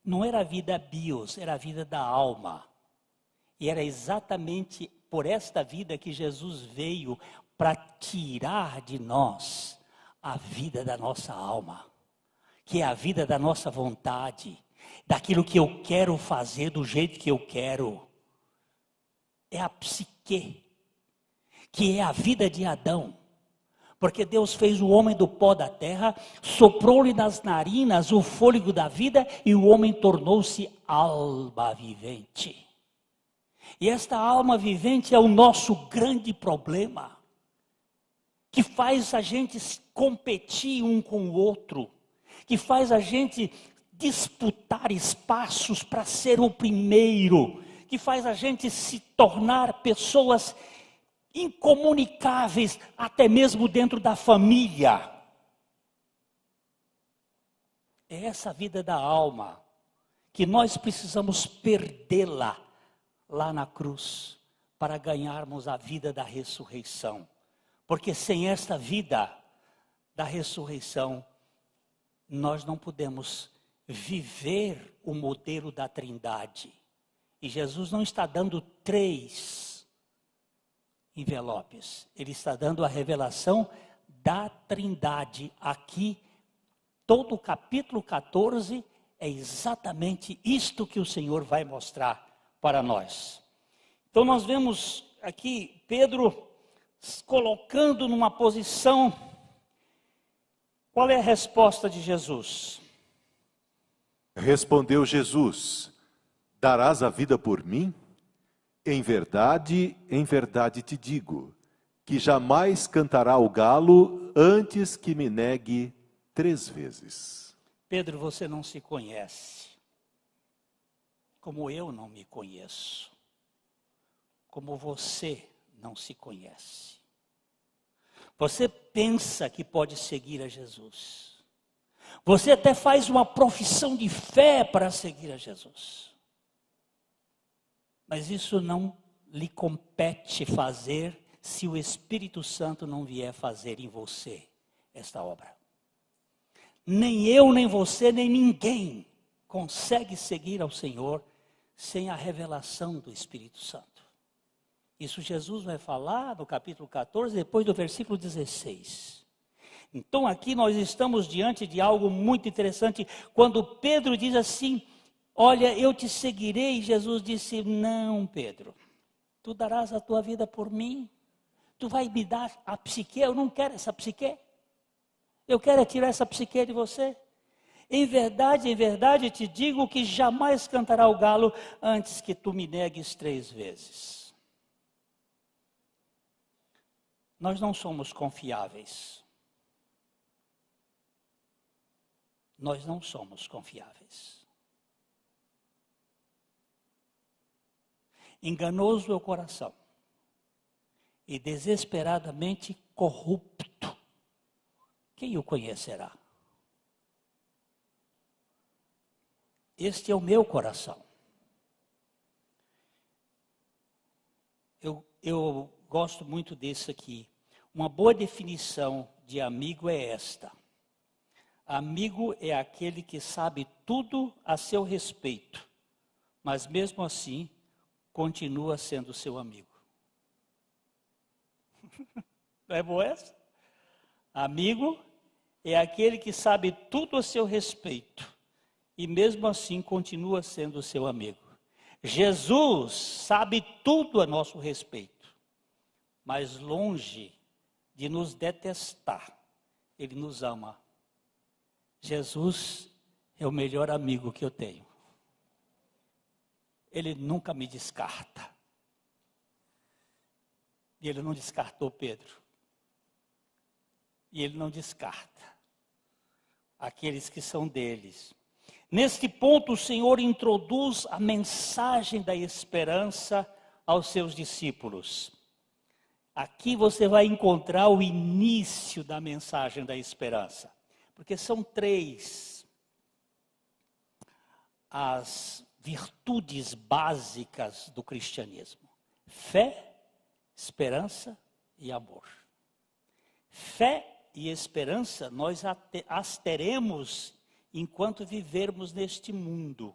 Speaker 5: Não era a vida bios, era a vida da alma. E era exatamente por esta vida que Jesus veio para tirar de nós a vida da nossa alma, que é a vida da nossa vontade, daquilo que eu quero fazer do jeito que eu quero. É a psique, que é a vida de Adão. Porque Deus fez o homem do pó da terra, soprou-lhe nas narinas o fôlego da vida e o homem tornou-se alma vivente. E esta alma vivente é o nosso grande problema, que faz a gente competir um com o outro, que faz a gente disputar espaços para ser o primeiro, que faz a gente se tornar pessoas incomunicáveis, até mesmo dentro da família. É essa vida da alma que nós precisamos perdê-la lá na cruz para ganharmos a vida da ressurreição. Porque sem esta vida da ressurreição, nós não podemos viver o modelo da Trindade. E Jesus não está dando 3 envelopes. Ele está dando a revelação da Trindade. Aqui, todo o capítulo 14 é exatamente isto que o Senhor vai mostrar para nós. Então nós vemos aqui Pedro colocando numa posição. Qual é a resposta de Jesus?
Speaker 2: Respondeu Jesus: Darás a vida por mim? Em verdade te digo, que jamais cantará o galo antes que me negue 3 vezes.
Speaker 5: Pedro, você não se conhece, como eu não me conheço, como você não se conhece. Você pensa que pode seguir a Jesus. Você até faz uma profissão de fé para seguir a Jesus. Mas isso não lhe compete fazer se o Espírito Santo não vier fazer em você esta obra. Nem eu, nem você, nem ninguém consegue seguir ao Senhor sem a revelação do Espírito Santo. Isso Jesus vai falar no capítulo 14, depois do versículo 16. Então aqui nós estamos diante de algo muito interessante, quando Pedro diz assim: olha, eu te seguirei. Jesus disse: não, Pedro, tu darás a tua vida por mim? Tu vai me dar a psique? Eu não quero essa psique. Eu quero tirar essa psique de você. Em verdade te digo que jamais cantará o galo antes que tu me negues 3 vezes. Nós não somos confiáveis. Nós não somos confiáveis. Enganoso é o coração e desesperadamente corrupto. Quem o conhecerá? Este é o meu coração. Eu gosto muito desse aqui. Uma boa definição de amigo é esta: amigo é aquele que sabe tudo a seu respeito, mas mesmo assim continua sendo seu amigo. Não é boa essa? Amigo é aquele que sabe tudo a seu respeito e mesmo assim continua sendo seu amigo. Jesus sabe tudo a nosso respeito, mas longe de nos detestar, Ele nos ama. Jesus é o melhor amigo que eu tenho. Ele nunca me descarta. E ele não descartou Pedro. E ele não descarta aqueles que são deles. Neste ponto, o Senhor introduz a mensagem da esperança aos seus discípulos. Aqui você vai encontrar o início da mensagem da esperança. Porque são 3 as virtudes básicas do cristianismo: fé, esperança e amor. Fé e esperança nós as teremos enquanto vivermos neste mundo.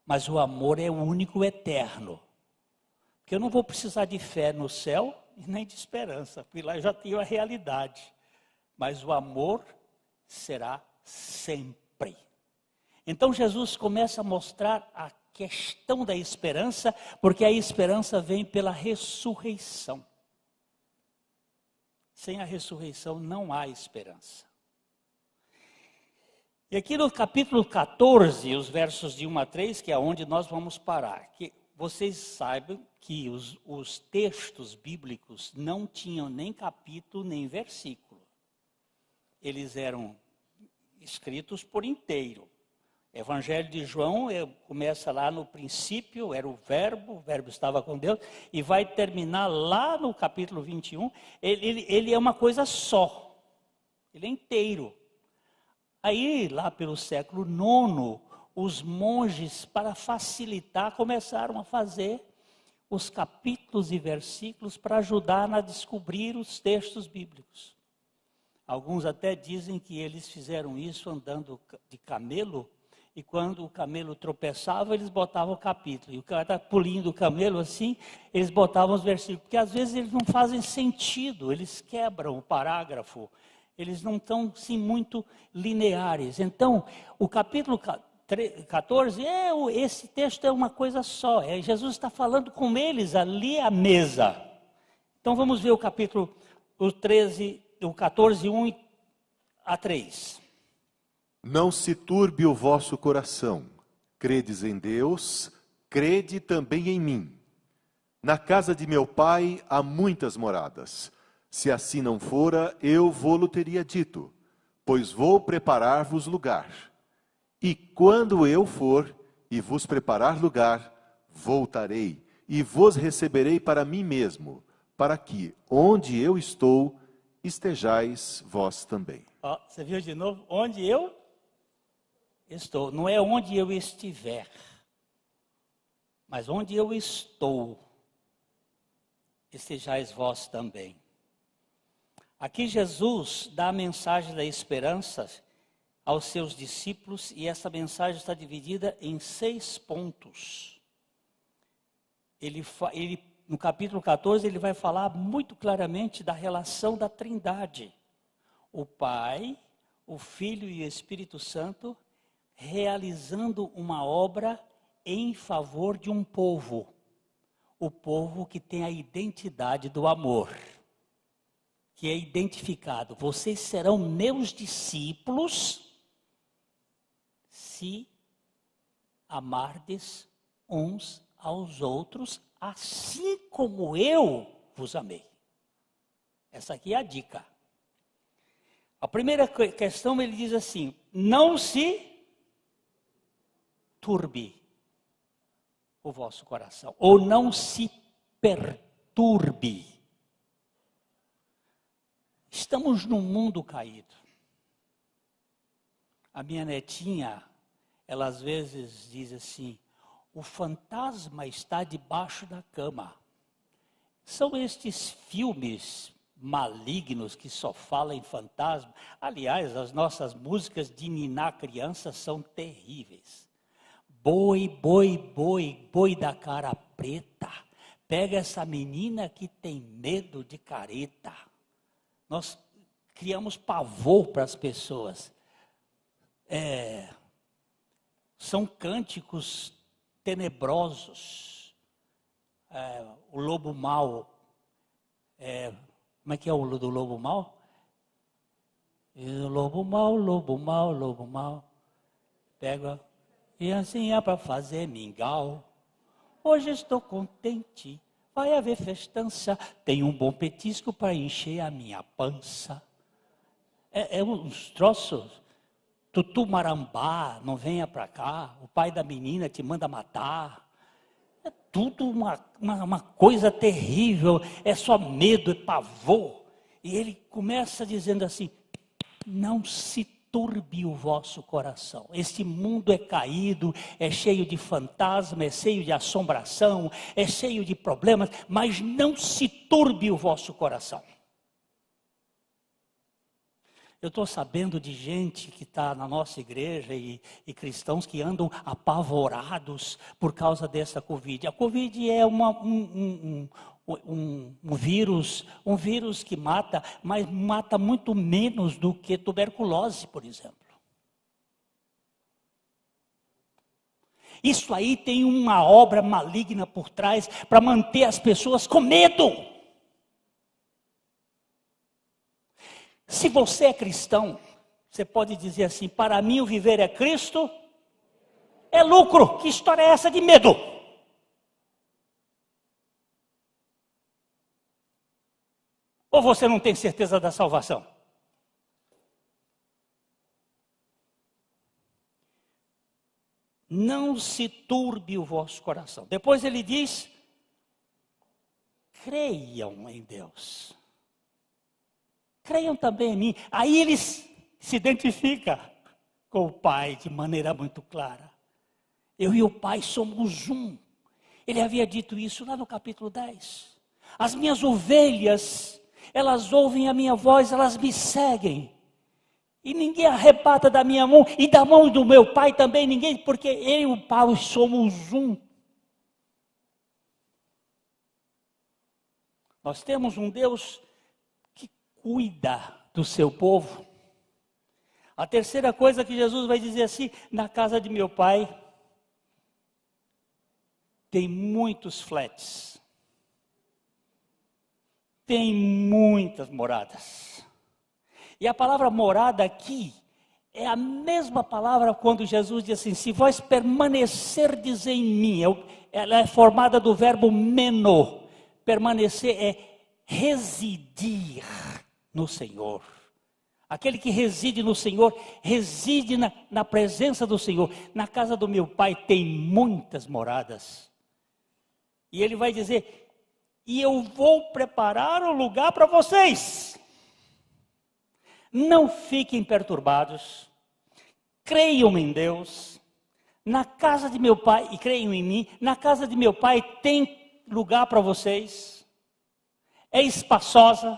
Speaker 5: Mas o amor é o único eterno. Porque eu não vou precisar de fé no céu e nem de esperança, porque lá eu já tenho a realidade. Mas o amor será sempre. Então Jesus começa a mostrar a questão da esperança, porque a esperança vem pela ressurreição. Sem a ressurreição não há esperança. E aqui no capítulo 14, os versos de 1 a 3, que é onde nós vamos parar, que vocês saibam que os textos bíblicos não tinham nem capítulo nem versículo. Eles eram escritos por inteiro. Evangelho de João começa lá no princípio, era o verbo estava com Deus, e vai terminar lá no capítulo 21, ele é uma coisa só, ele é inteiro. Aí, lá pelo século IX, os monges, para facilitar, começaram a fazer os capítulos e versículos para ajudar a descobrir os textos bíblicos. Alguns até dizem que eles fizeram isso andando de camelo, e quando o camelo tropeçava, eles botavam o capítulo. E o cara está pulindo o camelo assim, eles botavam os versículos. Porque às vezes eles não fazem sentido, eles quebram o parágrafo. Eles não estão, sim, muito lineares. Então, o capítulo 14, esse texto é uma coisa só. Jesus está falando com eles ali à mesa. Então, vamos ver o capítulo 14, 1 a 3.
Speaker 2: Não se turbe o vosso coração. Credes em Deus, crede também em mim. Na casa de meu pai há muitas moradas. Se assim não fora, eu vô-lo teria dito, pois vou preparar-vos lugar. E quando eu for e vos preparar lugar, voltarei e vos receberei para mim mesmo, para que, onde eu estou, estejais vós também.
Speaker 5: Você viu de novo? Onde eu estou. Não é onde eu estiver, mas onde eu estou, estejais vós também. Aqui Jesus dá a mensagem da esperança aos seus discípulos, e essa mensagem está dividida em 6 pontos. No capítulo 14, ele vai falar muito claramente da relação da Trindade. O Pai, o Filho e o Espírito Santo realizando uma obra em favor de um povo. O povo que tem a identidade do amor. Que é identificado. Vocês serão meus discípulos se amardes uns aos outros, assim como eu vos amei. Essa aqui é a dica. A primeira questão, ele diz assim: não se turbe o vosso coração, ou não se perturbe. Estamos num mundo caído. A minha netinha, ela às vezes diz assim: o fantasma está debaixo da cama. São estes filmes malignos que só falam em fantasma. Aliás, as nossas músicas de ninar criança são terríveis. Boi, boi, boi, boi da cara preta. Pega essa menina que tem medo de careta. Nós criamos pavor para as pessoas. São cânticos tenebrosos. O lobo mau. Como é que é o do lobo mau? Lobo mau, lobo mau, lobo mau. Pega e assim é para fazer mingau. Hoje estou contente, vai haver festança, tenho um bom petisco para encher a minha pança. É uns troços, tutu marambá, não venha para cá, o pai da menina te manda matar. É tudo uma coisa terrível, é só medo, é pavor. E ele começa dizendo assim, não se turbe o vosso coração. Este mundo é caído, é cheio de fantasma, é cheio de assombração, é cheio de problemas, mas não se turbe o vosso coração. Eu estou sabendo de gente que está na nossa igreja e cristãos que andam apavorados por causa dessa Covid. A Covid é um vírus que mata, mas mata muito menos do que tuberculose, por exemplo. Isso aí tem uma obra maligna por trás para manter as pessoas com medo. Se você é cristão, você pode dizer assim, para mim o viver é Cristo, é lucro. Que história é essa de medo? Ou você não tem certeza da salvação? Não se turbe o vosso coração. Depois ele diz, creiam em Deus. Creiam também em mim. Aí ele se identifica com o Pai de maneira muito clara. Eu e o Pai somos um. Ele havia dito isso lá no capítulo 10. As minhas ovelhas, elas ouvem a minha voz, elas me seguem. E ninguém arrebata da minha mão e da mão do meu Pai também ninguém, porque eu e o Pai somos um. Nós temos um Deus que cuida do seu povo. A terceira coisa que Jesus vai dizer assim, na casa de meu Pai tem muitos flats. Tem muitas moradas. E a palavra morada aqui é a mesma palavra quando Jesus diz assim, se vós permanecerdes em mim, ela é formada do verbo meno. Permanecer é residir no Senhor. Aquele que reside no Senhor, reside na presença do Senhor. Na casa do meu Pai tem muitas moradas. E ele vai dizer, e eu vou preparar um lugar para vocês. Não fiquem perturbados, creiam em Deus, na casa de meu Pai, e creiam em mim, na casa de meu Pai tem lugar para vocês, é espaçosa,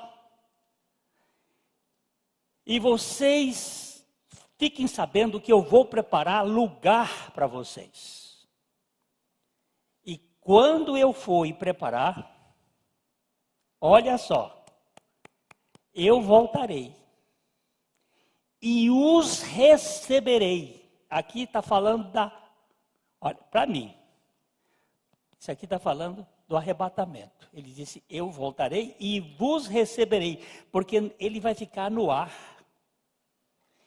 Speaker 5: e vocês fiquem sabendo que eu vou preparar lugar para vocês. E quando eu for preparar, olha só, eu voltarei. E os receberei. Aqui está falando olha, para mim. Isso aqui está falando do arrebatamento. Ele disse, eu voltarei e vos receberei. Porque ele vai ficar no ar.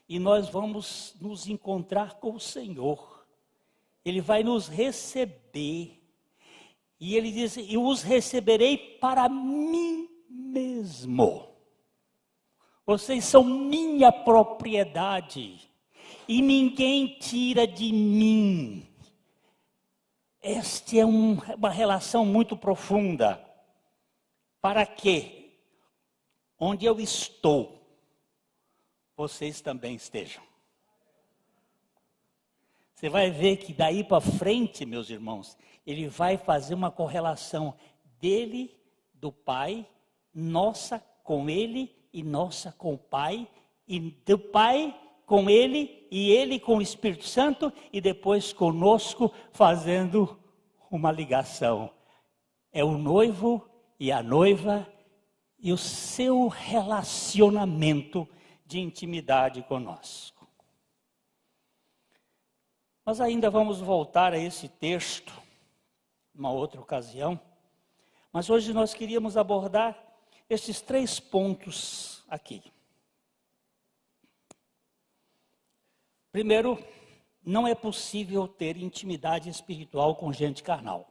Speaker 5: E nós vamos nos encontrar com o Senhor. Ele vai nos receber. E ele disse, e os receberei para mim mesmo. Vocês são minha propriedade e ninguém tira de mim. Esta é uma relação muito profunda. Para que, onde eu estou, vocês também estejam. Você vai ver que daí para frente, meus irmãos, ele vai fazer uma correlação dele, do Pai, nossa com ele, e nossa com o Pai, e do Pai com Ele, e Ele com o Espírito Santo, e depois conosco fazendo uma ligação. É o noivo e a noiva, e o seu relacionamento de intimidade conosco. Nós ainda vamos voltar a esse texto, uma outra ocasião, mas hoje nós queríamos abordar esses 3 pontos aqui. Primeiro, não é possível ter intimidade espiritual com gente carnal.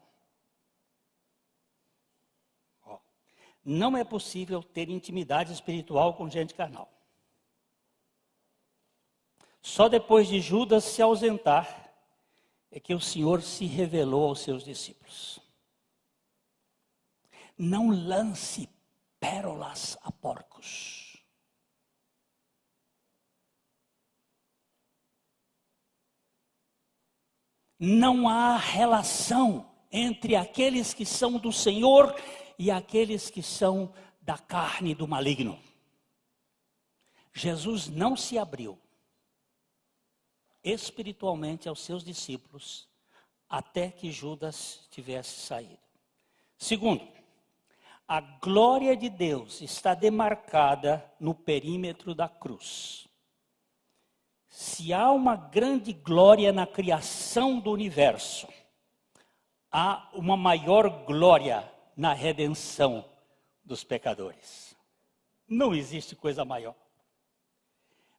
Speaker 5: Não é possível ter intimidade espiritual com gente carnal. Só depois de Judas se ausentar é que o Senhor se revelou aos seus discípulos. Não lance pérolas a porcos. Não há relação entre aqueles que são do Senhor e aqueles que são da carne do maligno. Jesus não se abriu espiritualmente aos seus discípulos até que Judas tivesse saído. Segundo, a glória de Deus está demarcada no perímetro da cruz. Se há uma grande glória na criação do universo, há uma maior glória na redenção dos pecadores. Não existe coisa maior.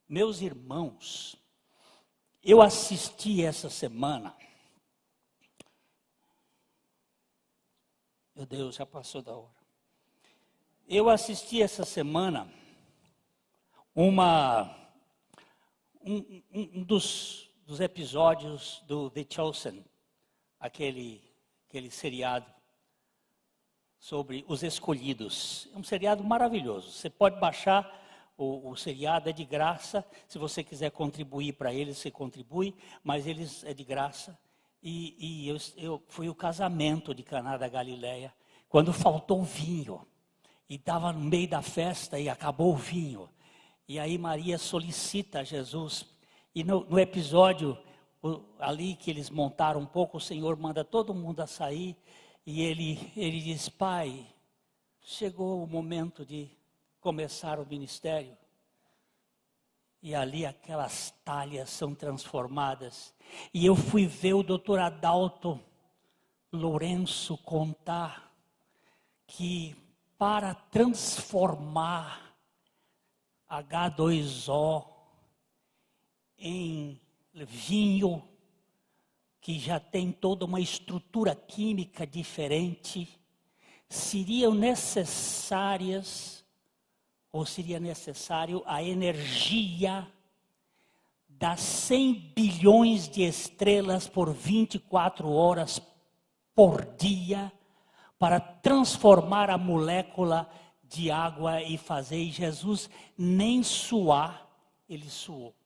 Speaker 5: Meus irmãos, eu assisti essa semana. Meu Deus, já passou da hora. Eu assisti essa semana um dos episódios do The Chosen, aquele seriado sobre os escolhidos. É um seriado maravilhoso. Você pode baixar o seriado, é de graça. Se você quiser contribuir para eles, você contribui, mas eles é de graça. E eu fui o casamento de Caná da Galileia, quando faltou vinho. E estava no meio da festa e acabou o vinho. E aí Maria solicita a Jesus. E no episódio ali que eles montaram um pouco, o Senhor manda todo mundo a sair. E ele diz: Pai, chegou o momento de começar o ministério. E ali aquelas talhas são transformadas. E eu fui ver o doutor Adalto Lourenço contar que para transformar H2O em vinho, que já tem toda uma estrutura química diferente, seria necessário a energia das 100 bilhões de estrelas por 24 horas por dia para transformar a molécula de água e fazer. E Jesus nem suar, ele suou.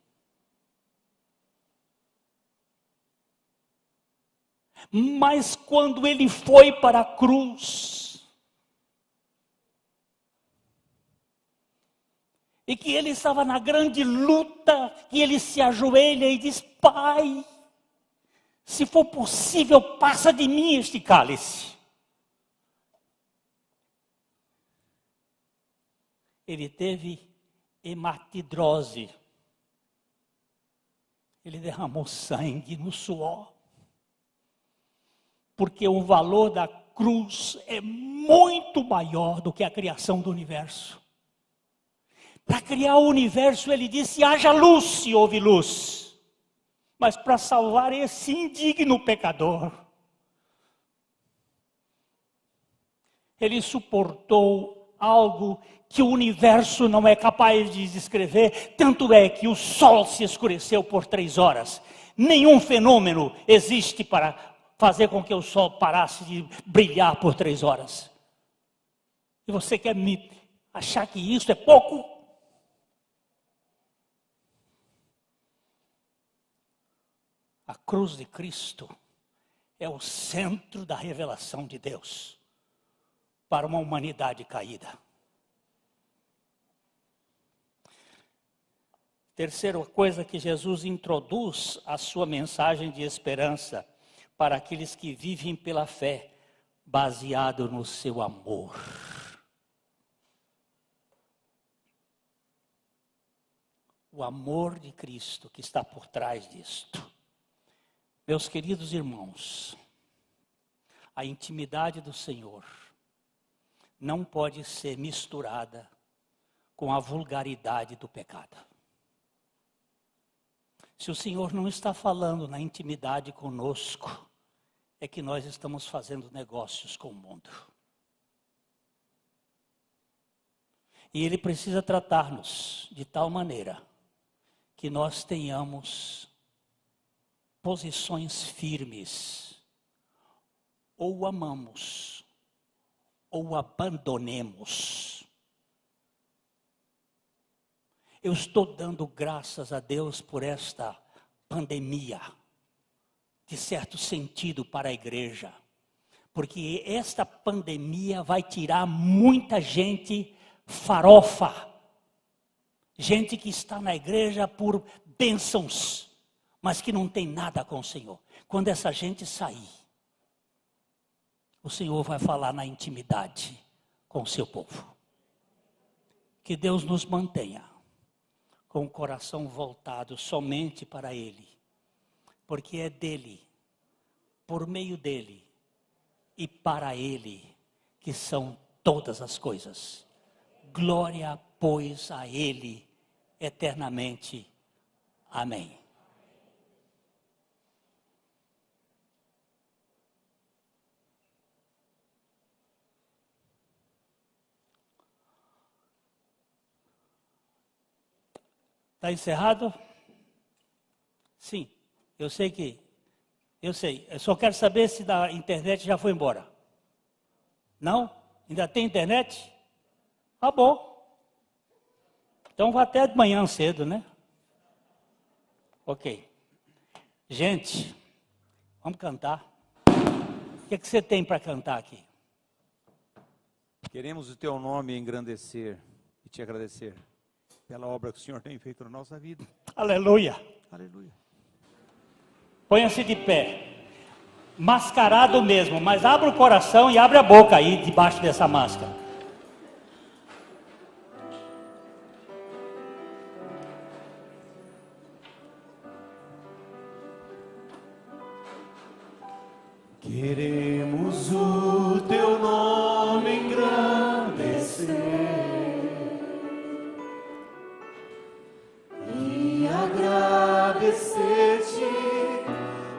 Speaker 5: Mas quando ele foi para a cruz, e que ele estava na grande luta, que ele se ajoelha e diz: Pai, se for possível, passa de mim este cálice. Ele teve hematidrose. Ele derramou sangue no suor. Porque o valor da cruz é muito maior do que a criação do universo. Para criar o universo, ele disse: haja luz, e houve luz. Mas para salvar esse indigno pecador, ele suportou algo que o universo não é capaz de descrever. Tanto é que o sol se escureceu por 3 horas. Nenhum fenômeno existe para fazer com que o sol parasse de brilhar por 3 horas. E você quer me achar que isso é pouco? A cruz de Cristo é o centro da revelação de Deus para uma humanidade caída. Terceira coisa que Jesus introduz a sua mensagem de esperança para aqueles que vivem pela fé, baseado no seu amor. O amor de Cristo que está por trás disto. Meus queridos irmãos, a intimidade do Senhor não pode ser misturada com a vulgaridade do pecado. Se o Senhor não está falando na intimidade conosco, é que nós estamos fazendo negócios com o mundo. E Ele precisa tratar-nos de tal maneira que nós tenhamos posições firmes. Ou o amamos, ou o abandonemos. Eu estou dando graças a Deus por esta pandemia, de certo sentido, para a igreja. Porque esta pandemia vai tirar muita gente farofa. Gente que está na igreja por bênçãos, mas que não tem nada com o Senhor. Quando essa gente sair, o Senhor vai falar na intimidade com o seu povo. Que Deus nos mantenha com o coração voltado somente para Ele. Porque é dEle, por meio dEle e para Ele que são todas as coisas. Glória, pois, a Ele eternamente. Amém. Está encerrado? Sim, eu sei. Eu só quero saber se da internet já foi embora. Não? Ainda tem internet? Tá bom. Então vai até de manhã cedo, né? Ok. Gente, vamos cantar. O que você tem para cantar aqui?
Speaker 3: Queremos o teu nome engrandecer e te agradecer pela obra que o Senhor tem feito na nossa vida.
Speaker 5: Aleluia.
Speaker 3: Aleluia.
Speaker 5: Ponha-se de pé. Mascarado mesmo, mas abra o coração e abre a boca aí debaixo dessa máscara.
Speaker 2: Queremos o teu nome engrandecer e agradecer-te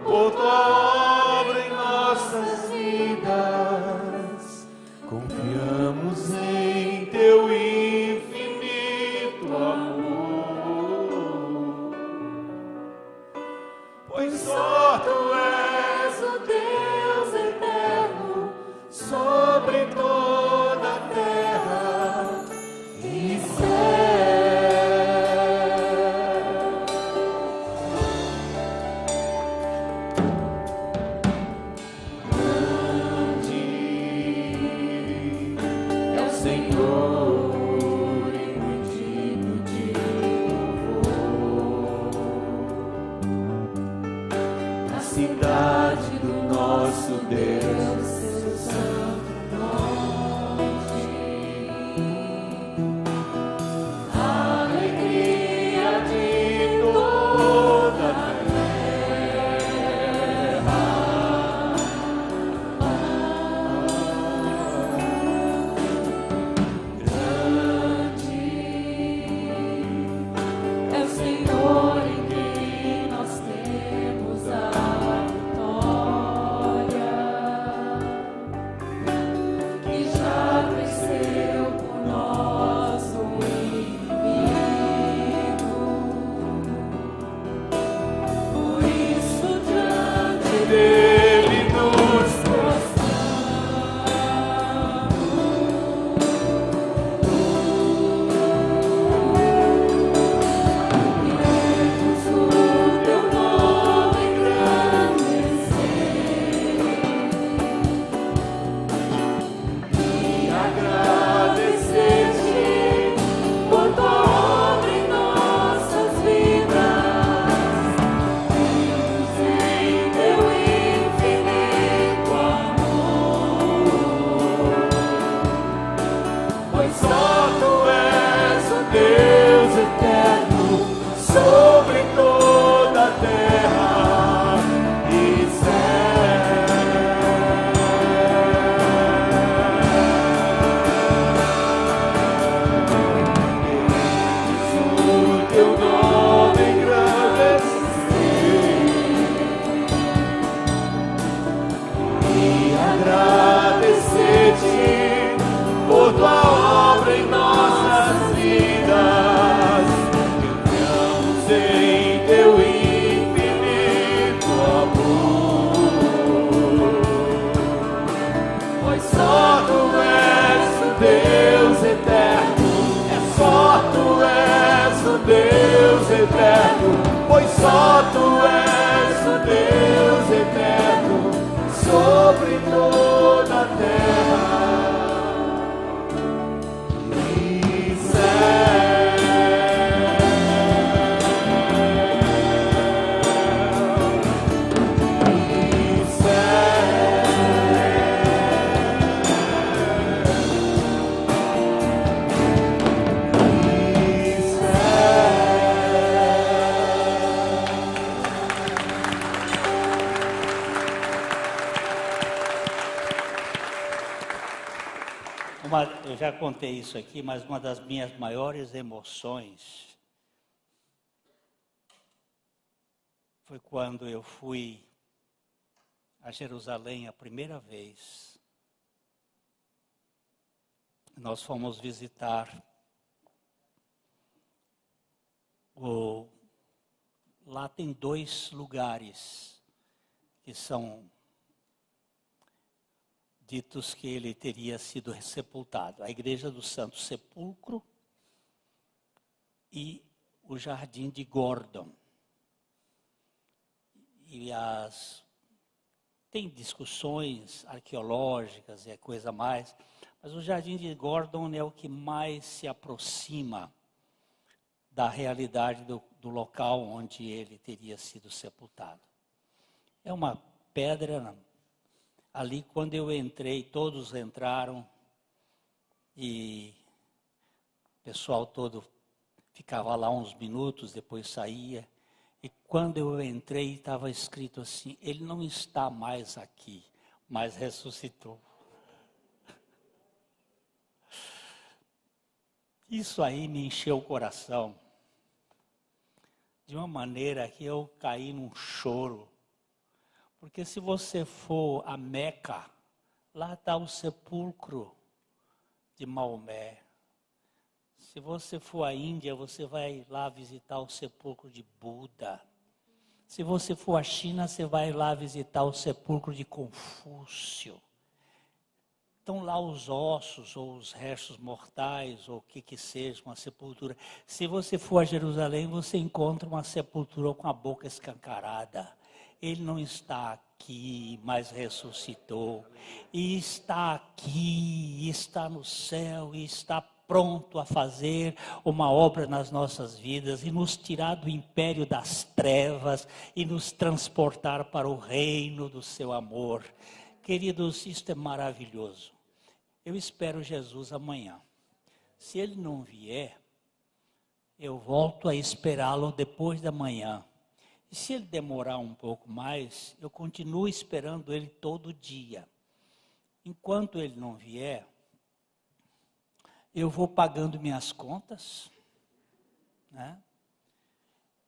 Speaker 2: por tua obra em nossas vidas. Confiamos em teu infinito amor, pois só tu és o Deus eterno sobre toda a terra e céu. Cidade do nosso Deus, seu santo nome, alegria de toda a terra. Grande é o Senhor em quem nós temos a dele nos queremos o teu nome engrandecer e agradecer-te por tua obra em nossas vidas. Deus eterno sobre toda a terra e céu. Queremos o teu nome engrandecer e agradecer-te por tua obra em nossas
Speaker 6: Só tu és o Deus eterno sobre toda a terra e céu.
Speaker 5: Eu já contei isso aqui, mas uma das minhas maiores emoções foi quando eu fui a Jerusalém a primeira vez. Nós fomos visitar lá tem 2 lugares que são ditos que ele teria sido sepultado. A Igreja do Santo Sepulcro e o Jardim de Gordon. E tem discussões arqueológicas, é coisa mais, mas o Jardim de Gordon é o que mais se aproxima da realidade do local onde ele teria sido sepultado. É uma pedra. Ali, quando eu entrei, todos entraram e o pessoal todo ficava lá uns minutos, depois saía. E quando eu entrei, estava escrito assim: ele não está mais aqui, mas ressuscitou. Isso aí me encheu o coração de uma maneira que eu caí num choro. Porque se você for a Meca, lá está o sepulcro de Maomé. Se você for à Índia, você vai lá visitar o sepulcro de Buda. Se você for à China, você vai lá visitar o sepulcro de Confúcio. Estão lá os ossos, ou os restos mortais, ou o que seja, uma sepultura. Se você for a Jerusalém, você encontra uma sepultura com a boca escancarada. Ele não está aqui, mas ressuscitou. E está aqui, está no céu, e está pronto a fazer uma obra nas nossas vidas e nos tirar do império das trevas e nos transportar para o reino do seu amor. Queridos, isto é maravilhoso. Eu espero Jesus amanhã. Se ele não vier, eu volto a esperá-lo depois da manhã. E se ele demorar um pouco mais, eu continuo esperando ele todo dia. Enquanto ele não vier, eu vou pagando minhas contas, né?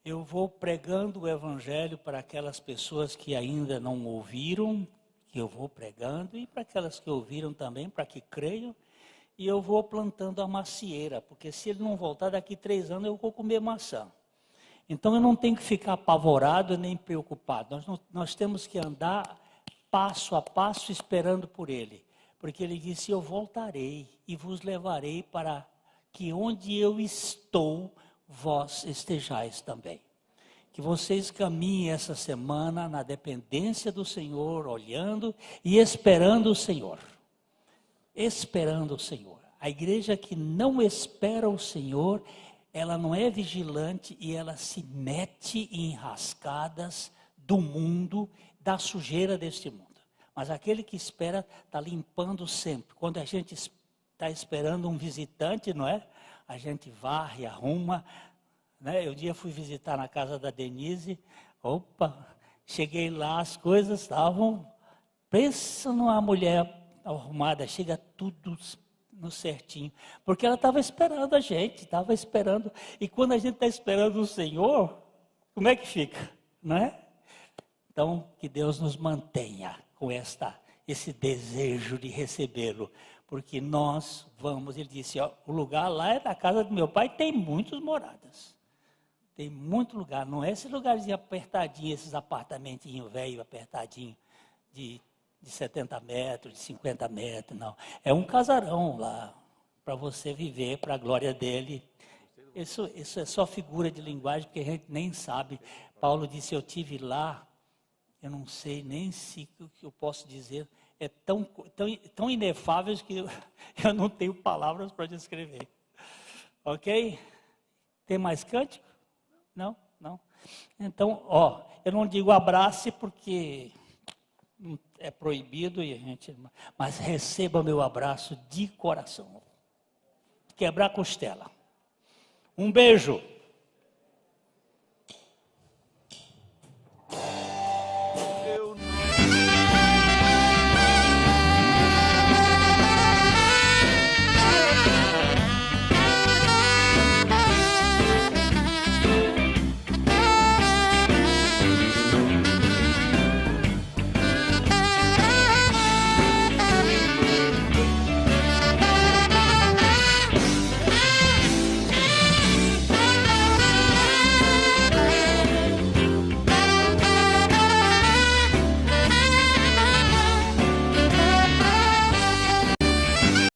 Speaker 5: Eu vou pregando o evangelho para aquelas pessoas que ainda não ouviram, que eu vou pregando, e para aquelas que ouviram também, para que creiam, e eu vou plantando a macieira, porque se ele não voltar daqui 3 anos, eu vou comer maçã. Então eu não tenho que ficar apavorado nem preocupado. Nós temos que andar passo a passo esperando por ele. Porque ele disse: eu voltarei e vos levarei para que onde eu estou, vós estejais também. Que vocês caminhem essa semana na dependência do Senhor, olhando e esperando o Senhor. Esperando o Senhor. A igreja que não espera o Senhor, ela não é vigilante e ela se mete em enrascadas do mundo, da sujeira deste mundo. Mas aquele que espera está limpando sempre. Quando a gente está esperando um visitante, não é? A gente varre, arruma. Né? Eu um dia fui visitar na casa da Denise. Opa, cheguei lá, as coisas estavam... Pensa numa mulher arrumada, chega tudo no certinho. Porque ela estava esperando a gente, estava esperando. E quando a gente está esperando o Senhor, como é que fica? Não é? Então, que Deus nos mantenha com esse desejo de recebê-lo, porque nós vamos, ele disse, ó, o lugar lá é da casa do meu pai, tem muitas moradas, tem muito lugar, não é esse lugarzinho apertadinho, esses apartamentinhos velho apertadinho, de 70 metros, de 50 metros, não, é um casarão lá, para você viver, para a glória dele. isso é só figura de linguagem, porque a gente nem sabe. Paulo disse, eu tive lá, eu não sei nem se o que eu posso dizer. É tão inefável que eu não tenho palavras para descrever. Ok? Tem mais cântico? Não? Não? Então, eu não digo abrace porque é proibido, mas receba meu abraço de coração. Quebrar a costela. Um beijo.